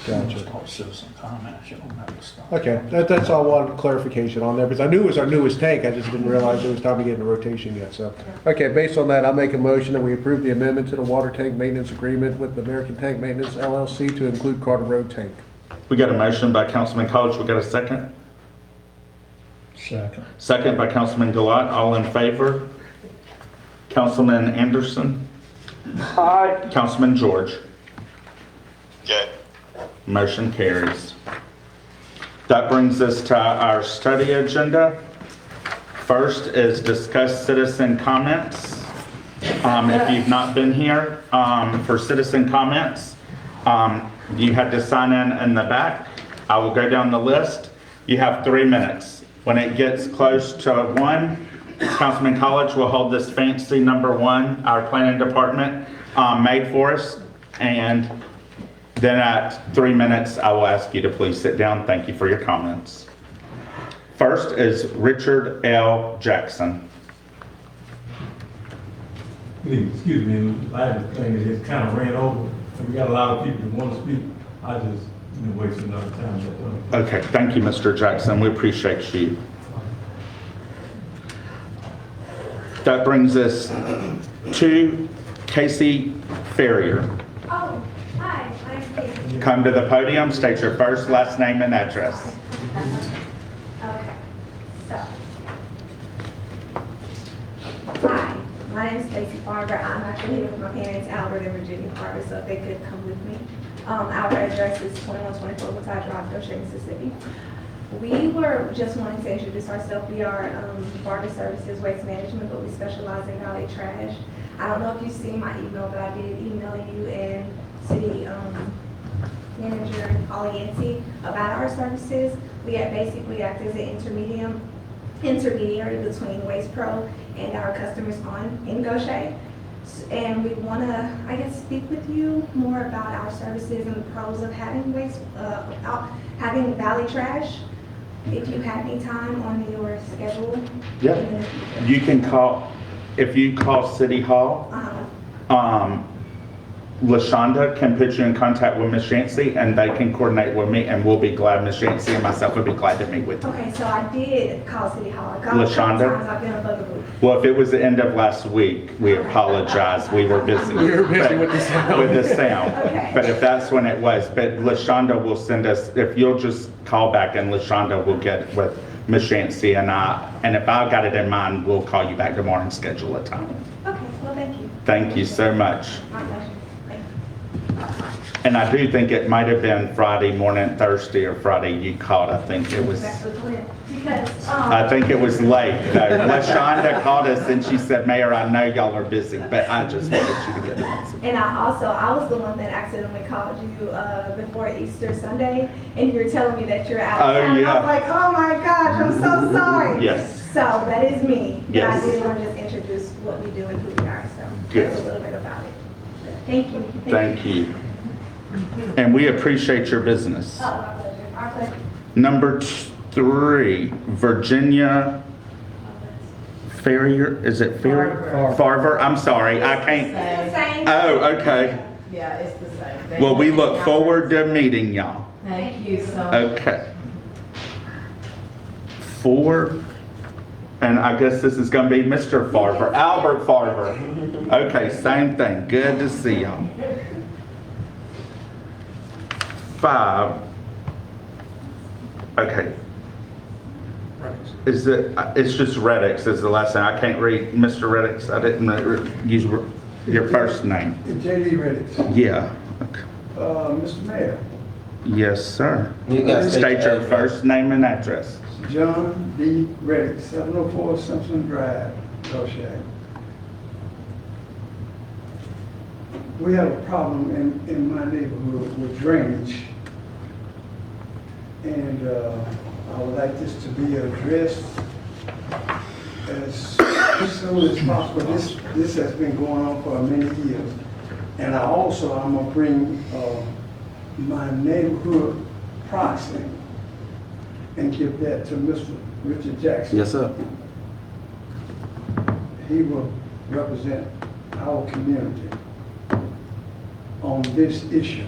[SPEAKER 12] Gotcha.
[SPEAKER 7] Citizen comments, you don't have to stop.
[SPEAKER 12] Okay, that's all I wanted clarification on there, because I knew it was our newest tank, I just didn't realize it was time to get into rotation yet, so. Okay, based on that, I'll make a motion that we approve the amendment to the water tank maintenance agreement with the American Tank Maintenance LLC to include Carter Road tank.
[SPEAKER 1] We got a motion by Councilman College. We got a second?
[SPEAKER 7] Second.
[SPEAKER 1] Second by Councilman Gilat. All in favor? Councilman Anderson?
[SPEAKER 5] Aye.
[SPEAKER 1] Councilman George?
[SPEAKER 11] Yay.
[SPEAKER 1] Motion carries. That brings us to our study agenda. First is discuss citizen comments. If you've not been here for citizen comments, you had to sign in the back. I will go down the list. You have 3 minutes. When it gets close to 1, Councilman College will hold this fancy number 1, our planning department made for us. And then at 3 minutes, I will ask you to please sit down. Thank you for your comments. First is Richard L. Jackson.
[SPEAKER 20] Excuse me, I have a thing that just kind of ran over. We got a lot of people that want to speak. I just waste enough time.
[SPEAKER 1] Okay, thank you, Mr. Jackson. We appreciate you. That brings us to Casey Ferrier.
[SPEAKER 19] Oh, hi, I'm Casey.
[SPEAKER 1] Come to the podium, state your first, last name, and address.
[SPEAKER 21] Okay, so. Hi, my name is Stacey Farber. I'm actually here with my parents, Albert and Virginia Farber, so if they could come with me. Our address is 2124 Woodside Drive, Gautier, Mississippi. We were just wanting to introduce ourselves. We are Farber Services Waste Management, but we specialize in valet trash. I don't know if you've seen my email, but I did email you and City Manager Holly Yancey about our services. We basically act as an intermediary between Waste Pro and our customers in Gautier. And we want to, I guess, speak with you more about our services and the pros of having having valley trash. If you have any time on your schedule.
[SPEAKER 1] Yeah, you can call, if you call City Hall, LaShonda can put you in contact with Ms. Yancey and they can coordinate with me, and we'll be glad, Ms. Yancey and myself would be glad to meet with you.
[SPEAKER 21] Okay, so I did call City Hall. I called
[SPEAKER 1] LaShonda?
[SPEAKER 21] times. I've been a bugaboo.
[SPEAKER 1] Well, if it was the end of last week, we apologize. We were busy.
[SPEAKER 12] We were busy with the sound.
[SPEAKER 1] With the sound.
[SPEAKER 21] Okay.
[SPEAKER 1] But if that's when it was, but LaShonda will send us, if you'll just call back and LaShonda will get with Ms. Yancey and I, and if I got it in mind, we'll call you back tomorrow and schedule a time.
[SPEAKER 21] Okay, well, thank you.
[SPEAKER 1] Thank you so much.
[SPEAKER 21] My pleasure. Thank you.
[SPEAKER 1] And I do think it might have been Friday morning, Thursday or Friday you called. I think it was,
[SPEAKER 21] That's correct. Because,
[SPEAKER 1] I think it was late though. LaShonda called us and she said, Mayor, I know y'all are busy, but I just wanted you to get an answer.
[SPEAKER 21] and I was the one that accidentally called you, before Easter Sunday, and you were telling me that you're out of
[SPEAKER 1] Oh,
[SPEAKER 21] town.
[SPEAKER 1] yeah.
[SPEAKER 21] I was like, oh my gosh, I'm so sorry.
[SPEAKER 1] Yes.
[SPEAKER 21] So that is me.
[SPEAKER 1] Yes.
[SPEAKER 21] I didn't want to just introduce what we do and who we are, so
[SPEAKER 1] Good.
[SPEAKER 21] that's a little bit about it. Thank you.
[SPEAKER 1] Thank you. And we appreciate your business.
[SPEAKER 21] Oh, my pleasure. Our pleasure.
[SPEAKER 1] Number 3, Virginia Farrier, is it Farrier? Farver, I'm sorry, I can't.
[SPEAKER 21] Same.
[SPEAKER 1] Oh, okay.
[SPEAKER 10] Yeah, it's the same.
[SPEAKER 1] Well, we look forward to meeting y'all.
[SPEAKER 10] Thank you so much.
[SPEAKER 1] Okay. 4, and I guess this is gonna be Mr. Farver, Albert Farver. Okay, same thing, good to see y'all. 5, okay. Is it, it's just Reddix is the last name, I can't read, Mr. Reddix, I didn't use your first name.
[SPEAKER 3] J.D. Reddick.
[SPEAKER 1] Yeah, okay.
[SPEAKER 3] Mr. Mayor,
[SPEAKER 1] Yes, sir.
[SPEAKER 9] You got
[SPEAKER 1] State your first name and address.
[SPEAKER 3] John D. Reddick, 704 Simpson Drive, Gautier. We have a problem in my neighborhood with drainage. And I would like this to be addressed as soon as possible. This has been going on for many years. And I'm gonna bring my neighborhood proxy and give that to Mr. Richard Jackson.
[SPEAKER 9] Yes, sir.
[SPEAKER 3] He will represent our community on this issue.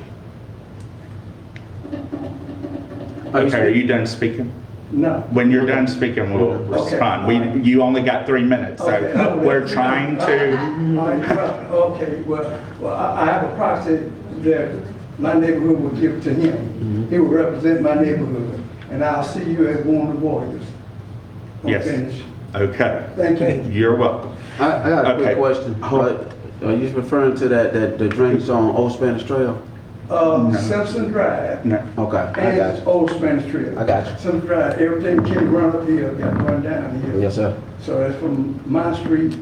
[SPEAKER 1] Okay, are you done speaking?
[SPEAKER 3] No.
[SPEAKER 1] When you're done speaking, we'll respond. You only got 3 minutes,
[SPEAKER 3] Okay.
[SPEAKER 1] so we're trying to,
[SPEAKER 3] All right, okay, well, I have a proxy that my neighborhood will give to him. He will represent my neighborhood, and I'll see you at one of the Warriors. I'm
[SPEAKER 1] yes.
[SPEAKER 3] finished.
[SPEAKER 1] Okay.
[SPEAKER 3] Thank you.
[SPEAKER 1] You're welcome.
[SPEAKER 9] I got a quick
[SPEAKER 1] Okay.
[SPEAKER 9] question. Are you referring to the drainage on Old Spanish Trail?
[SPEAKER 3] Simpson Drive.
[SPEAKER 1] No.
[SPEAKER 9] Okay, I got
[SPEAKER 3] And
[SPEAKER 9] you.
[SPEAKER 3] Old Spanish Trail.
[SPEAKER 9] I got you.
[SPEAKER 3] Simpson Drive, everything can run up here, got to run down here.
[SPEAKER 9] Yes, sir.
[SPEAKER 3] So that's from my street.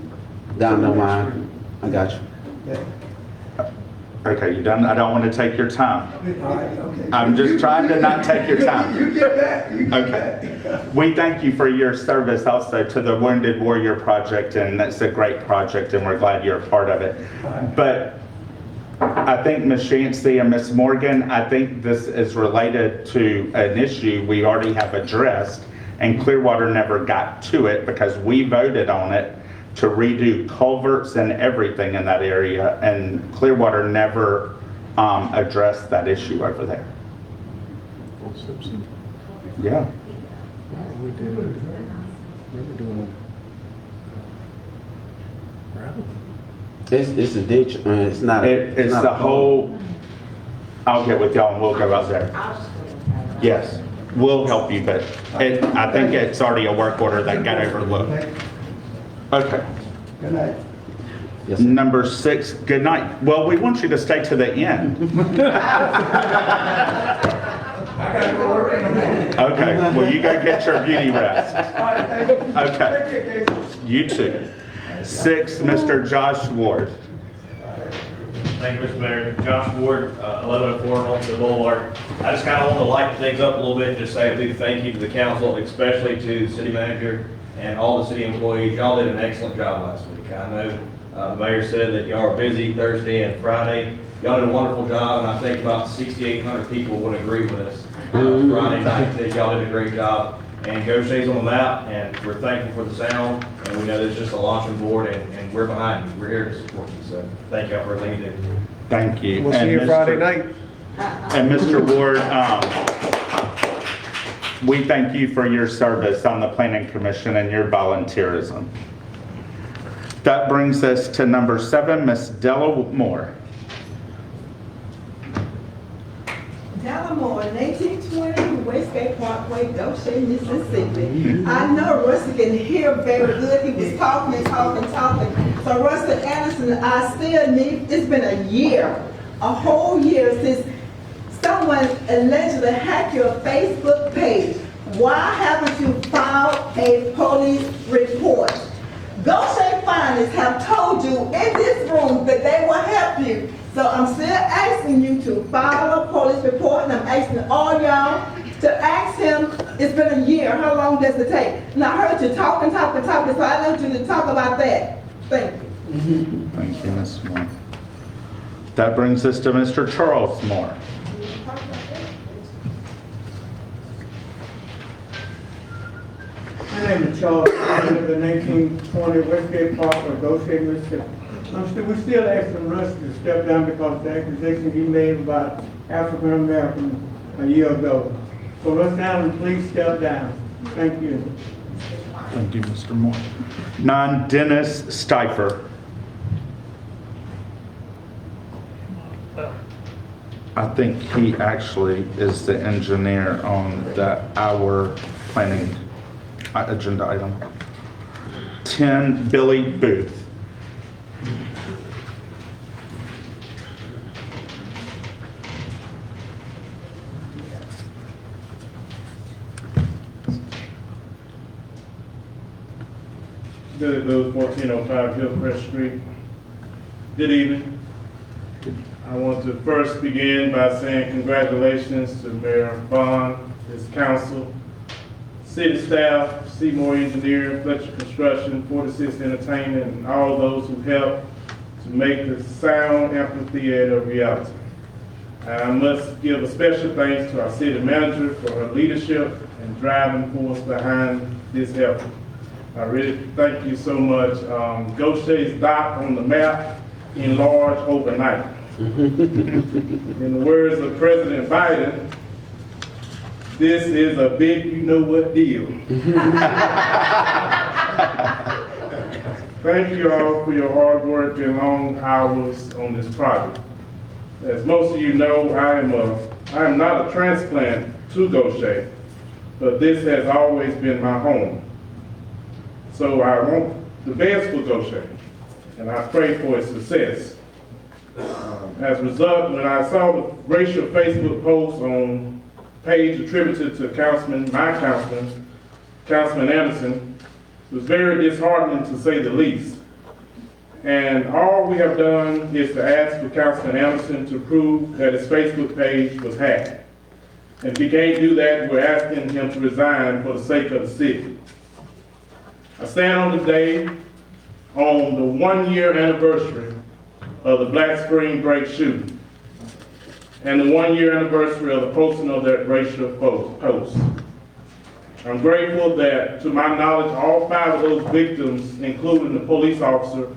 [SPEAKER 9] Down
[SPEAKER 3] to
[SPEAKER 9] the
[SPEAKER 3] my
[SPEAKER 9] line.
[SPEAKER 3] street.
[SPEAKER 9] I got you.
[SPEAKER 3] Yeah.
[SPEAKER 1] Okay, you done? I don't want to take your time.
[SPEAKER 3] All right, okay.
[SPEAKER 1] I'm just trying to not take your time.
[SPEAKER 3] You get that. You get
[SPEAKER 1] Okay.
[SPEAKER 3] that.
[SPEAKER 1] We thank you for your service also to the Wounded Warrior Project, and that's a great project, and we're glad you're a part of it. But I think Ms. Shancy and Ms. Morgan, I think this is related to an issue we already have addressed, and Clearwater never got to it because we voted on it to redo culverts and everything in that area, and Clearwater never addressed that issue over there. Yeah.
[SPEAKER 9] It's a ditch, it's not.
[SPEAKER 1] It's
[SPEAKER 9] not
[SPEAKER 1] the
[SPEAKER 9] a
[SPEAKER 1] whole, I'll get with y'all and we'll go out there. Yes, we'll help you, but I think it's already a work order that got overlooked. Okay.
[SPEAKER 3] Good night.
[SPEAKER 9] Yes, sir.
[SPEAKER 1] Number 6, good night. Well, we want you to stay to the end. Okay, well, you go get your beauty rest. Okay, you too. 6, Mr. Josh Ward.
[SPEAKER 22] Thank you, Mr. Mayor. Josh Ward, 1104 Homestead Boulevard. I just kind of want to lighten things up a little bit, just say a big thank you to the council, especially to the city manager and all the city employees. Y'all did an excellent job last week. I know the mayor said that y'all are busy Thursday and Friday. Y'all did a wonderful job, and I think about 6,800 people would agree with us. Friday night, that y'all did a great job. And Gautier's on the map, and we're thankful for the sound, and we know there's just a launching board, and we're behind you. We're here to support you, so thank y'all for everything you do.
[SPEAKER 1] Thank you.
[SPEAKER 12] We'll see
[SPEAKER 1] And
[SPEAKER 12] you
[SPEAKER 1] Mr.
[SPEAKER 12] Friday night.
[SPEAKER 1] And Mr. Ward, we thank you for your service on the Planning Commission and your volunteerism. That brings us to number 7, Ms. Della Moore.
[SPEAKER 8] Dallamore, 1920 Westgate Parkway, Gautier, Mississippi. I know Rusty can hear very good. He was talking and talking and talking. So So Rusty Anderson, I still need, it's been a year, a whole year since someone allegedly hacked your Facebook page. Why haven't you filed a police report? Gautier finalists have told you in this room that they will help you. So I'm still asking you to file a police report, and I'm asking all y'all to ask him, it's been a year, how long does it take? And I heard you talking, so I want you to talk about that. Thank you.
[SPEAKER 1] Thank you, Ms. Moore. That brings us to Mr. Charles Moore.
[SPEAKER 3] My name is Charles. I live in 1920 Westgate Park, Gautier, Mississippi. We still asking Russ to step down because of the accusation he made about African Americans a year ago. So Russ Allen, please step down. Thank you.
[SPEAKER 1] Thank you, Mr. Moore. Dennis Stifer. I think he actually is the engineer on our planning agenda item. 10, Billy Booth.
[SPEAKER 13] Billy Booth, 1405 Hillcrest Street. Good evening. I want to first begin by saying congratulations to Mayor Bond, his council, city staff, Seymour Engineering, Fletcher Construction, 46 Entertainment, and all those who helped to make the sound amphitheater a reality. I must give a special thanks to our city manager for her leadership and driving force behind this effort. I really thank you so much. Gautier's dot on the map enlarged overnight. In the words of President Biden, this is a big you-know-what deal. Thank you all for your hard work and long hours on this project. As most of you know, I am not a transplant to Gautier, but this has always been my home. So I want the best for Gautier, and I pray for its success. As a result, when I saw the racial Facebook post on page attributed to my Councilman Anderson, it was very disheartening to say the least. And all we have done is to ask for Councilman Anderson to prove that his Facebook page was hacked. And if he can't do that, we're asking him to resign for the sake of the city. I stand on the day on the 1-year anniversary of the Black Spring Break shooting and the 1-year anniversary of the posting of that racial post. I'm grateful that, to my knowledge, all 5 of those victims, including the police officer,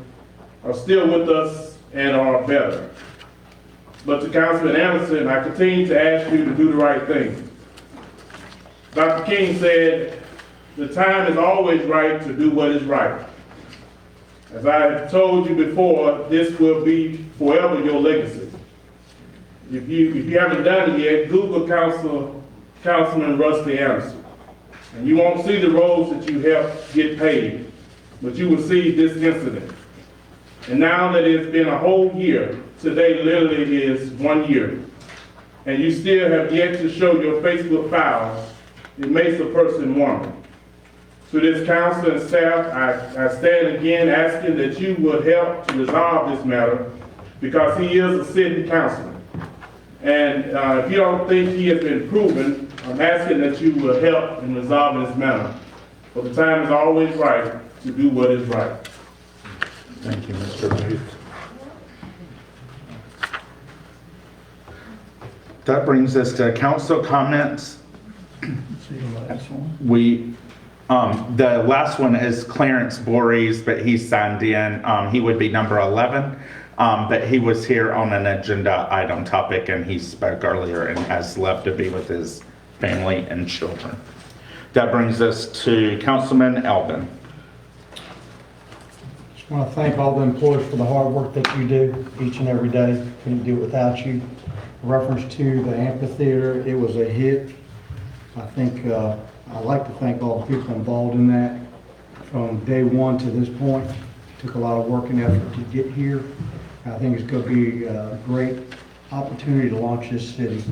[SPEAKER 13] are still with us and are better. But to Councilman Anderson, I continue to ask you to do the right thing. Dr. King said, the time is always right to do what is right. As I have told you before, this will be forever your legacy. If you haven't done it yet, Google Councilman Rusty Anderson. And you won't see the roads that you helped get paved, but you will see this incident. And now that it's been a whole year, today literally is 1 year, and you still have yet to show your Facebook files, it makes a person wonder. To this council and staff, I stand again asking that you would help to resolve this matter because he is a city councilman. And if you don't think he has been proven, I'm asking that you will help in resolving this matter. For the time is always right to do what is right.
[SPEAKER 1] Thank you, Mr. Booth. That brings us to council comments.
[SPEAKER 7] See the last one.
[SPEAKER 1] The last one is Clarence Voorhees, but he signed in. He would be number 11, but he was here on an agenda item topic and he spoke earlier and has left to be with his family and children. That brings us to Councilman Elvin.
[SPEAKER 6] Just want to thank all the employees for the hard work that you do each and every day. Couldn't do it without you. In reference to the amphitheater, it was a hit. I think I'd like to thank all the people involved in that from day one to this point. took a lot of work and effort to get here. I think it's going to be a great opportunity to launch this city.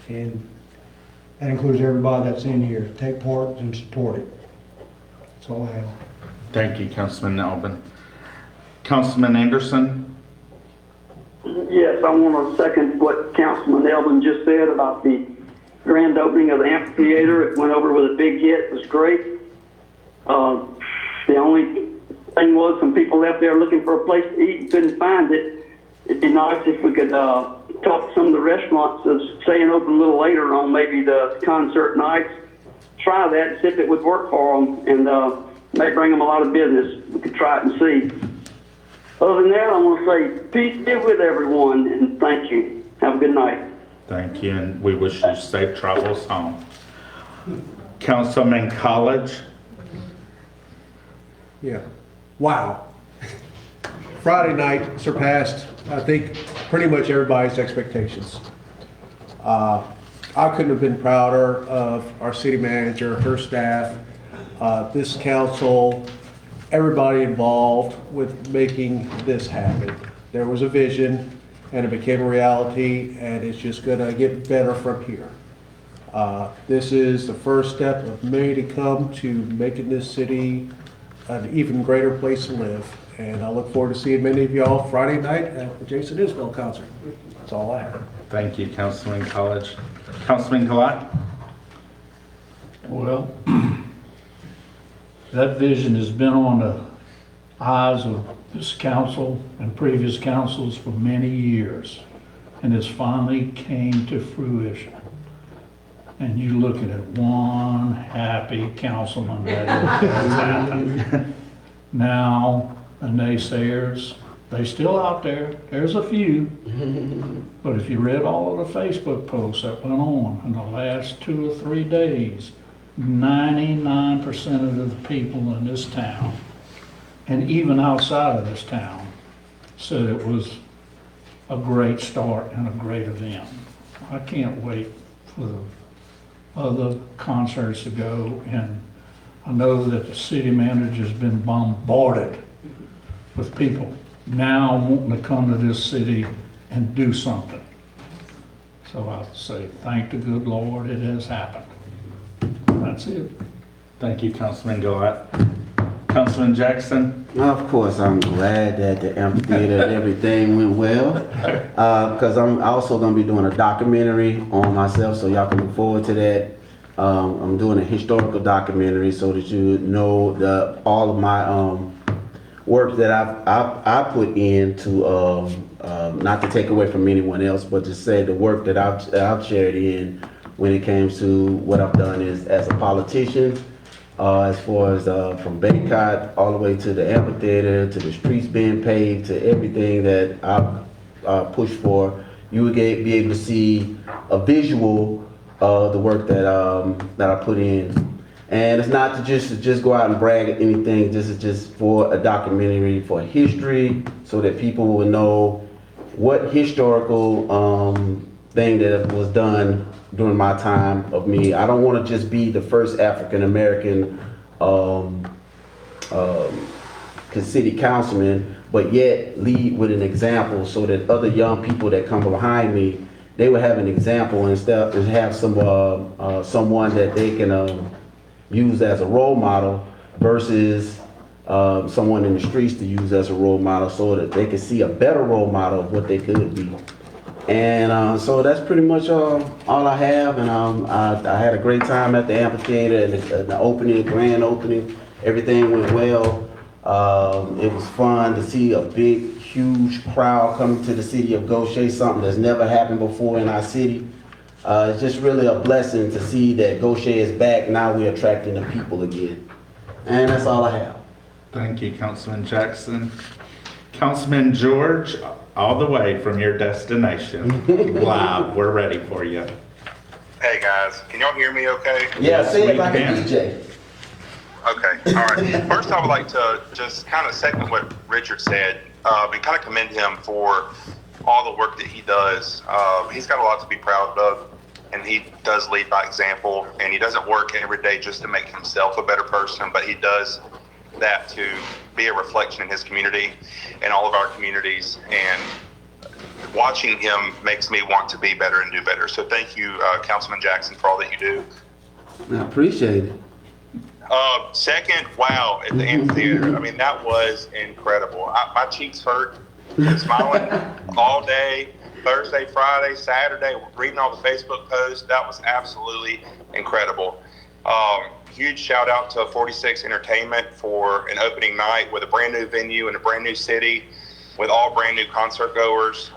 [SPEAKER 6] And that includes everybody that's in here. Take part and support it. That's all I have.
[SPEAKER 1] Thank you, Councilman Albin. Councilman Anderson?
[SPEAKER 5] Yes, I want to second what Councilman Elvin just said about the grand opening of the amphitheater. It went over with a big hit. It was great. The only thing was some people left there looking for a place to eat and couldn't find it. It'd be nice if we could talk to some of the restaurants of staying open a little later on maybe the concert nights. Try that and see if it would work for them, and may bring them a lot of business. We could try it and see. Other than that, I want to say peace be with everyone, and thank you. Have a good night.
[SPEAKER 1] Thank you, and we wish you safe travels home. Councilman College?
[SPEAKER 12] Yeah. Wow. Friday night surpassed, I think, pretty much everybody's expectations. I couldn't have been prouder of our city manager, her staff, this council, everybody involved with making this happen. There was a vision, and it became a reality, and it's just gonna get better from here. This is the first step of many to come to making this city an even greater place to live. And I look forward to seeing many of y'all Friday night at the Jason Isbell concert. That's all I have.
[SPEAKER 1] Thank you, Councilman College. Councilman Gilat?
[SPEAKER 7] Well, that vision has been on the eyes of this council and previous councils for many years, and it's finally came to fruition. And you looking at one happy councilman that has happened. Now, the naysayers, they still out there. There's a few. But if you read all of the Facebook posts that went on in the last 2 or 3 days, 99% of the people in this town, and even outside of this town, said it was a great start and a great event. I can't wait for the other concerts to go, and I know that the city manager's been bombarded with people now wanting to come to this city and do something. So I say, thank the good Lord, it has happened. That's it.
[SPEAKER 1] Thank you, Councilman Gilat. Councilman Jackson?
[SPEAKER 9] Of course, I'm glad that the amphitheater and everything went well, because I'm also going to be doing a documentary on myself, so y'all can look forward to that. I'm doing a historical documentary so that you know all of my work that I put into, not to take away from anyone else, but to say the work that I've shared in when it comes to what I've done is as a politician. As far as from Baycott all the way to the amphitheater, to the streets being paved, to everything that I've pushed for, you would be able to see a visual of the work that I put in. And it's not to just go out and brag at anything. This is just for a documentary for history, so that people will know what historical thing that was done during my time of me. I don't want to just be the first African American city councilman, but yet lead with an example so that other young people that come behind me, they will have an example instead of have someone that they can use as a role model versus someone in the streets to use as a role model, so that they can see a better role model of what they could be. And so that's pretty much all I have. And I had a great time at the amphitheater and the opening, grand opening. Everything went well. It was fun to see a big, huge crowd coming to the city of Gautier, something that's never happened before in our city. It's just really a blessing to see that Gautier is back. Now we're attracting the people again. And that's all I have.
[SPEAKER 1] Thank you, Councilman Jackson. Councilman George, all the way from your destination. Live, we're ready for you.
[SPEAKER 11] Hey guys, can y'all hear me okay?
[SPEAKER 9] Yeah, say it like a
[SPEAKER 1] can.
[SPEAKER 9] DJ.
[SPEAKER 11] Okay, all right. First, I would like to just kind of second what Richard said and kind of commend him for all the work that he does. He's got a lot to be proud of, and he does lead by example, and he doesn't work every day just to make himself a better person, but he does that to be a reflection in his community and all of our communities. And watching him makes me want to be better and do better. So thank you, Councilman Jackson, for all that you do.
[SPEAKER 9] I appreciate it.
[SPEAKER 11] Second, wow, at the amphitheater. I mean, that was incredible. My cheeks hurt, smiling all day, Thursday, Friday, Saturday, reading all the Facebook posts. That was absolutely incredible. Huge shout out to 46 Entertainment for an opening night with a brand new venue in a brand new city with all brand new concert goers.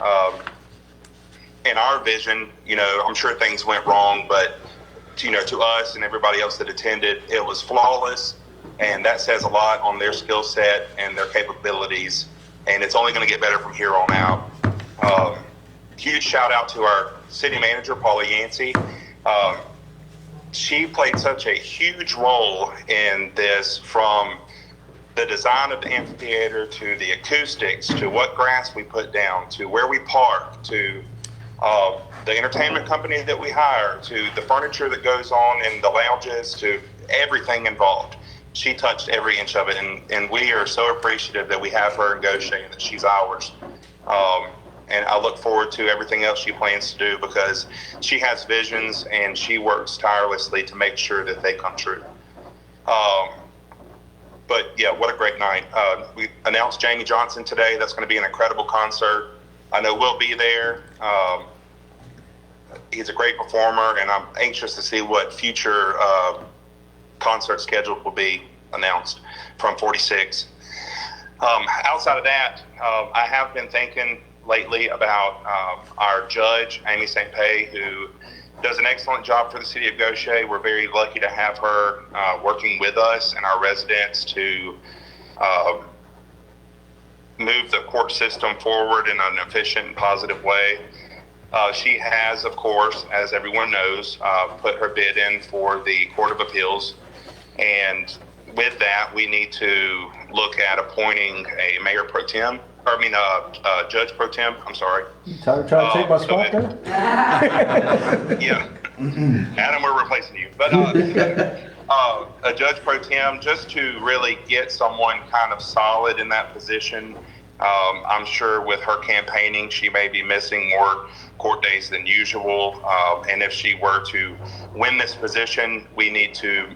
[SPEAKER 11] In our vision, I'm sure things went wrong, but to us and everybody else that attended, it was flawless, and that says a lot on their skill set and their capabilities, and it's only going to get better from here on out. Huge shout out to our city manager, Paula Yancey. She played such a huge role in this, from the design of the amphitheater to the acoustics, to what grass we put down, to where we park, to the entertainment company that we hire, to the furniture that goes on in the lounges, to everything involved. She touched every inch of it, and we are so appreciative that we have her in Gautier and that she's ours. And I look forward to everything else she plans to do, because she has visions and she works tirelessly to make sure that they come true. But yeah, what a great night. We announced Jamie Johnson today. That's going to be an incredible concert. I know we'll be there. He's a great performer, and I'm anxious to see what future concert schedule will be announced from 46. Outside of that, I have been thinking lately about our judge, Amy St. Pay, who does an excellent job for the city of Gautier. We're very lucky to have her working with us and our residents to move the court system forward in an efficient and positive way. She has, of course, as everyone knows, put her bid in for the Court of Appeals. And with that, we need to look at appointing a judge pro tem, I'm sorry.
[SPEAKER 12] Try to take my spot there?
[SPEAKER 11] Yeah. Adam, we're replacing you. But a judge pro tem, just to really get someone kind of solid in that position. I'm sure with her campaigning, she may be missing more court days than usual. And if she were to win this position, we need to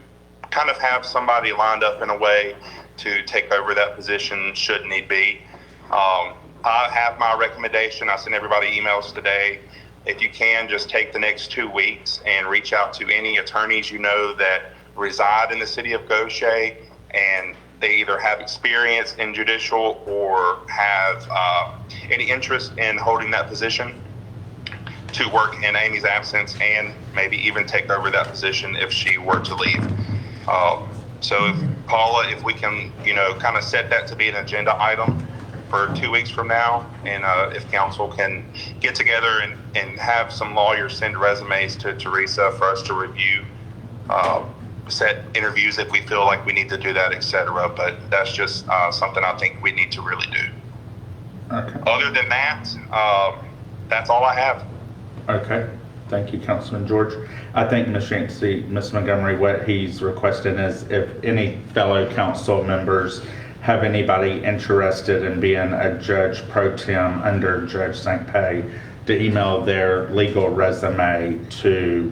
[SPEAKER 11] kind of have somebody lined up in a way to take over that position should need be. I have my recommendation. I sent everybody emails today. If you can, just take the next 2 weeks and reach out to any attorneys you know that reside in the city of Gautier, and they either have experience in judicial or have any interest in holding that position, to work in Amy's absence and maybe even take over that position if she were to leave. So Paula, if we can, kind of set that to be an agenda item for 2 weeks from now, and if council can get together and have some lawyers send resumes to Teresa for us to review, set interviews if we feel like we need to do that, etc. But that's just something I think we need to really do.
[SPEAKER 1] Okay.
[SPEAKER 11] Other than that, that's all I have.
[SPEAKER 1] Okay. Thank you, Councilman George. I think Ms. Montgomery, what he's requesting is if any fellow council members have anybody interested in being a judge pro tem under Judge St. Pay, to email their legal resume to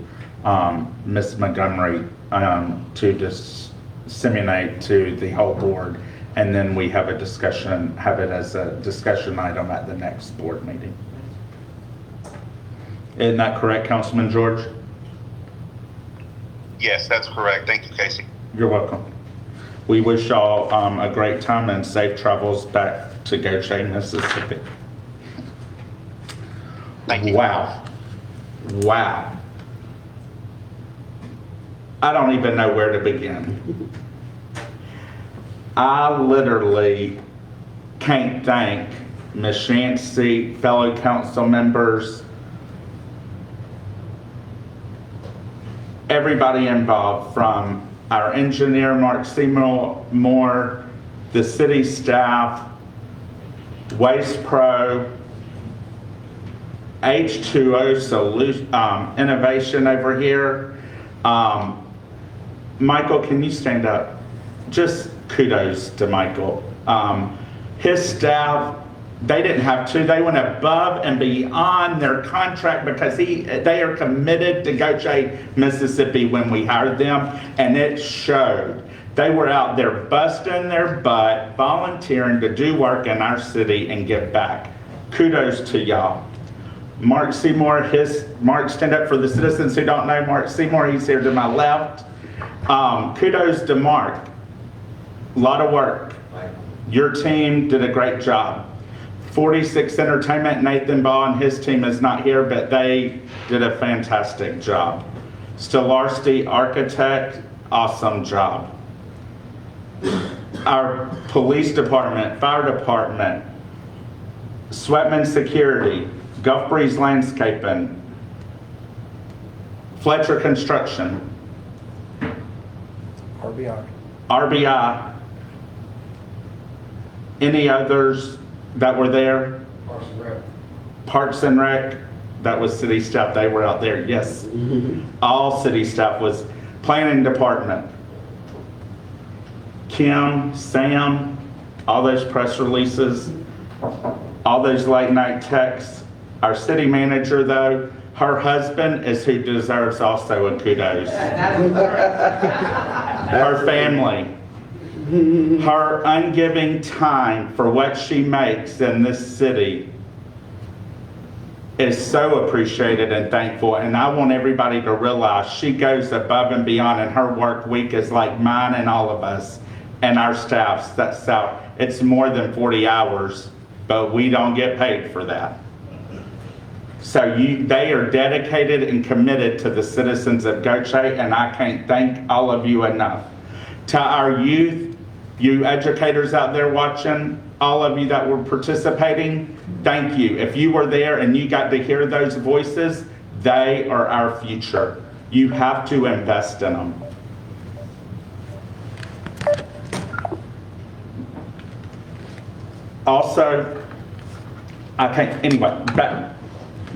[SPEAKER 1] Ms. Montgomery to disseminate to the whole board, and then we have a discussion, have it as a discussion item at the next board meeting. Isn't that correct, Councilman George?
[SPEAKER 11] Yes, that's correct. Thank you, Casey.
[SPEAKER 1] You're welcome. We wish y'all a great time and safe travels back to Gautier, Mississippi.
[SPEAKER 11] Thank you.
[SPEAKER 1] Wow. I don't even know where to begin. I literally can't thank Ms. Yancey, fellow council members, everybody involved, from our engineer, Mark Seymour, the city staff, Waste Pro, H2O Solution, Innovation over here. Michael, can you stand up? Just kudos to Michael. His staff, they didn't have to. They went above and beyond their contract because they are committed to Gautier, Mississippi when we hired them, and it showed. They were out there busting their butt, volunteering to do work in our city and give back. Kudos to y'all. Mark Seymour, Mark, stand up for the citizens who don't know Mark Seymour. He's here to my left. Kudos to Mark. A lot of work. Your team did a great job. 46 Entertainment, Nathan Ball and his team is not here, but they did a fantastic job. Stellarski Architect, awesome job. Our police department, fire department, Sweatman Security, Gulf Breeze Landscaping, Fletcher Construction, RBI, any others that were there? Parks and Rec, that was city staff, they were out there, yes. All city staff was planning department. Kim, Sam, all those press releases, all those late night texts. Our city manager though, her husband is who deserves also a kudos. Her family, her ungiving time for what she makes in this city is so appreciated and thankful, and I want everybody to realize she goes above and beyond, and her work week is like mine and all of us and our staffs. That's out. It's more than 40 hours, but we don't get paid for that. So they are dedicated and committed to the citizens of Gautier, and I can't thank all of you enough. To our youth, you educators out there watching, all of you that were participating, thank you. If you were there and you got to hear those voices, they are our future. You have to invest in them. Also, anyway, but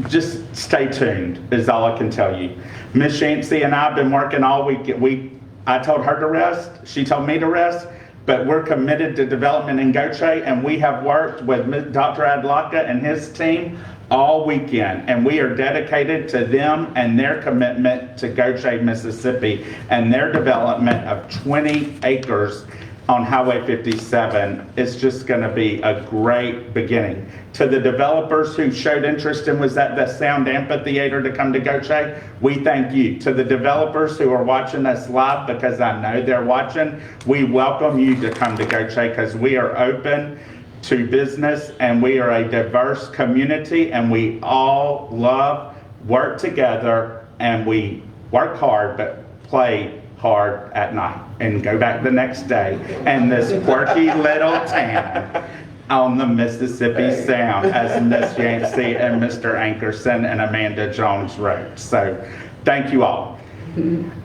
[SPEAKER 1] just stay tuned is all I can tell you. Miss Yancey and I have been working all week. I told her to rest, she told me to rest, but we're committed to development in Gautier, and we have worked with Dr. Adlaka and his team all weekend, and we are dedicated to them and their commitment to Gautier, Mississippi, and their development of 20 acres on Highway 57. It's just going to be a great beginning. To the developers who showed interest and was at the Sound Amphitheater to come to Gautier, we thank you. To the developers who are watching us live, because I know they're watching, we welcome you to come to Gautier because we are open to business and we are a diverse community, and we all love, work together, and we work hard but play hard at night and go back the next day in this quirky little town on the Mississippi Sound, as Miss Yancey and Mr. Ankerson and Amanda Jones wrote. So thank you all.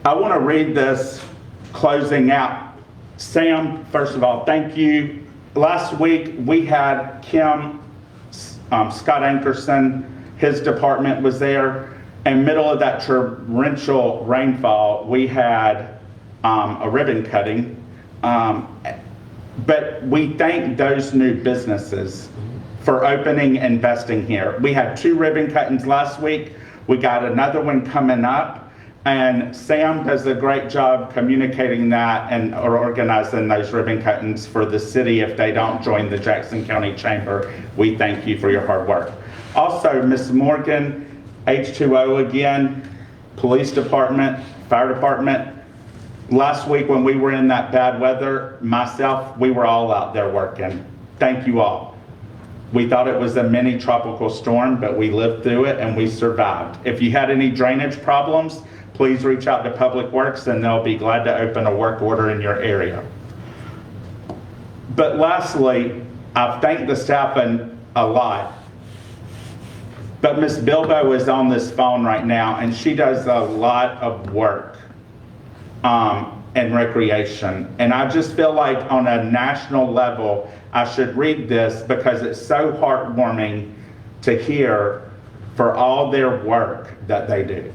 [SPEAKER 1] I want to read this closing out. Sam, first of all, thank you. Last week we had Kim, Scott Ankerson, his department was there. In the middle of that torrential rainfall, we had a ribbon cutting. But we thank those new businesses for opening and investing here. We had 2 ribbon cuttings last week. We got another one coming up. And Sam does a great job communicating that and or organizing those ribbon cuttings for the city if they don't join the Jackson County Chamber. We thank you for your hard work. Also, Ms. Morgan, H2O again, police department, fire department. Last week when we were in that bad weather, myself, we were all out there working. Thank you all. We thought it was a mini tropical storm, but we lived through it and we survived. If you had any drainage problems, please reach out to Public Works and they'll be glad to open a work order in your area. But lastly, I've thanked the staff a lot. But Miss Bilbo is on this phone right now, and she does a lot of work and recreation. And I just feel like on a national level, I should read this because it's so heartwarming to hear for all their work that they do.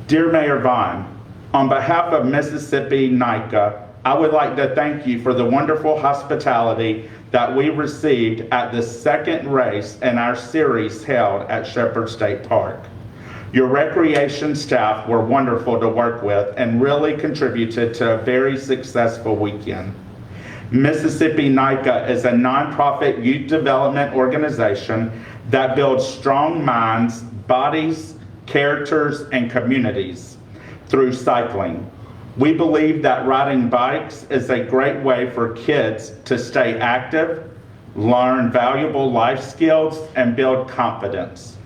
[SPEAKER 1] Dear Mayor Vaughn, on behalf of Mississippi NICA, I would like to thank you for the wonderful hospitality that we received at the second race in our series held at Shepherd State Park. Your recreation staff were wonderful to work with and really contributed to a very successful weekend. Mississippi NICA is a nonprofit youth development organization that builds strong minds, bodies, characters, and communities through cycling. We believe that riding bikes is a great way for kids to stay active, learn valuable life skills, and build confidence.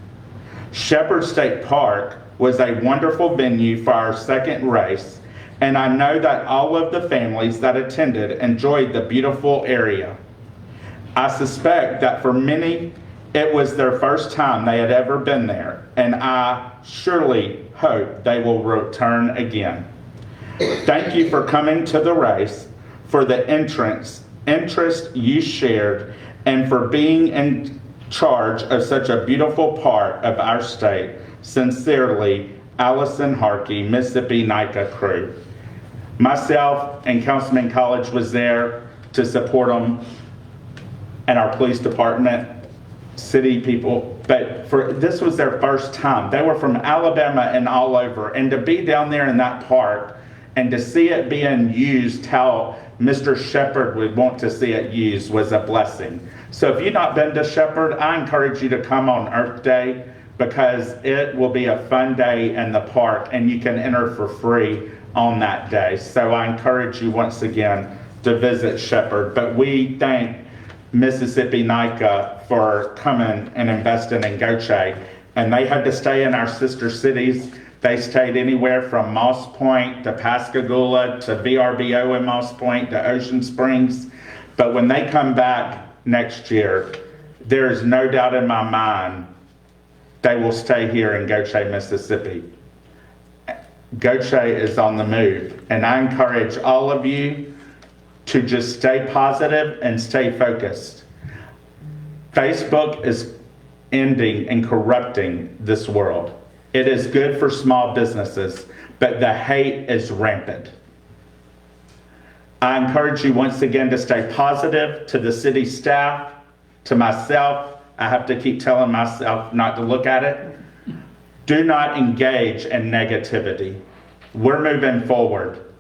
[SPEAKER 1] Shepherd State Park was a wonderful venue for our second race, and I know that all of the families that attended enjoyed the beautiful area. I suspect that for many, it was their first time they had ever been there, and I surely hope they will return again. Thank you for coming to the race, for the interest you shared, and for being in charge of such a beautiful part of our state. Sincerely, Allison Harkey, Mississippi NICA crew. Myself and Councilman College was there to support them, and our police department, city people, but this was their first time. They were from Alabama and all over, and to be down there in that park and to see it being used how Mr. Shepherd would want to see it used was a blessing. So if you've not been to Shepherd, I encourage you to come on Earth Day, because it will be a fun day in the park and you can enter for free on that day. So I encourage you once again to visit Shepherd. But we thank Mississippi NICA for coming and investing in Gautier. And they had to stay in our sister cities. They stayed anywhere from Moss Point to Pascagoula to VRBO in Moss Point to Ocean Springs. But when they come back next year, there is no doubt in my mind they will stay here in Gautier, Mississippi. Gautier is on the move, and I encourage all of you to just stay positive and stay focused. Facebook is ending and corrupting this world. It is good for small businesses, but the hate is rampant. I encourage you once again to stay positive, to the city staff, to myself. I have to keep telling myself not to look at it. Do not engage in negativity. We're moving forward.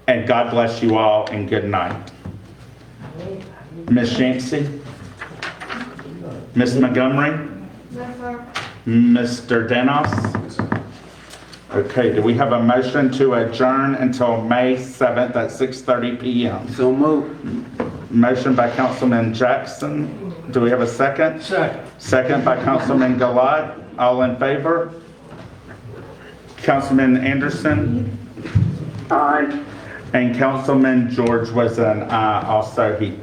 [SPEAKER 1] And God bless you all, and good night. Ms. Yancey? Ms. Montgomery?
[SPEAKER 19] Yes, sir.
[SPEAKER 1] Mr. Denos? Okay, do we have a motion to adjourn until May 7th at 6:30 p.m.?
[SPEAKER 9] So moved.
[SPEAKER 1] Motion by Councilman Jackson. Do we have a second?
[SPEAKER 7] Second.
[SPEAKER 1] Second by Councilman Gilat. All in favor? Councilman Anderson?
[SPEAKER 5] Aye.
[SPEAKER 1] And Councilman George was an aye. Also, he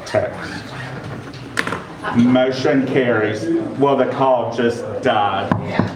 [SPEAKER 1] texted. Motion carries. Well, the call just died.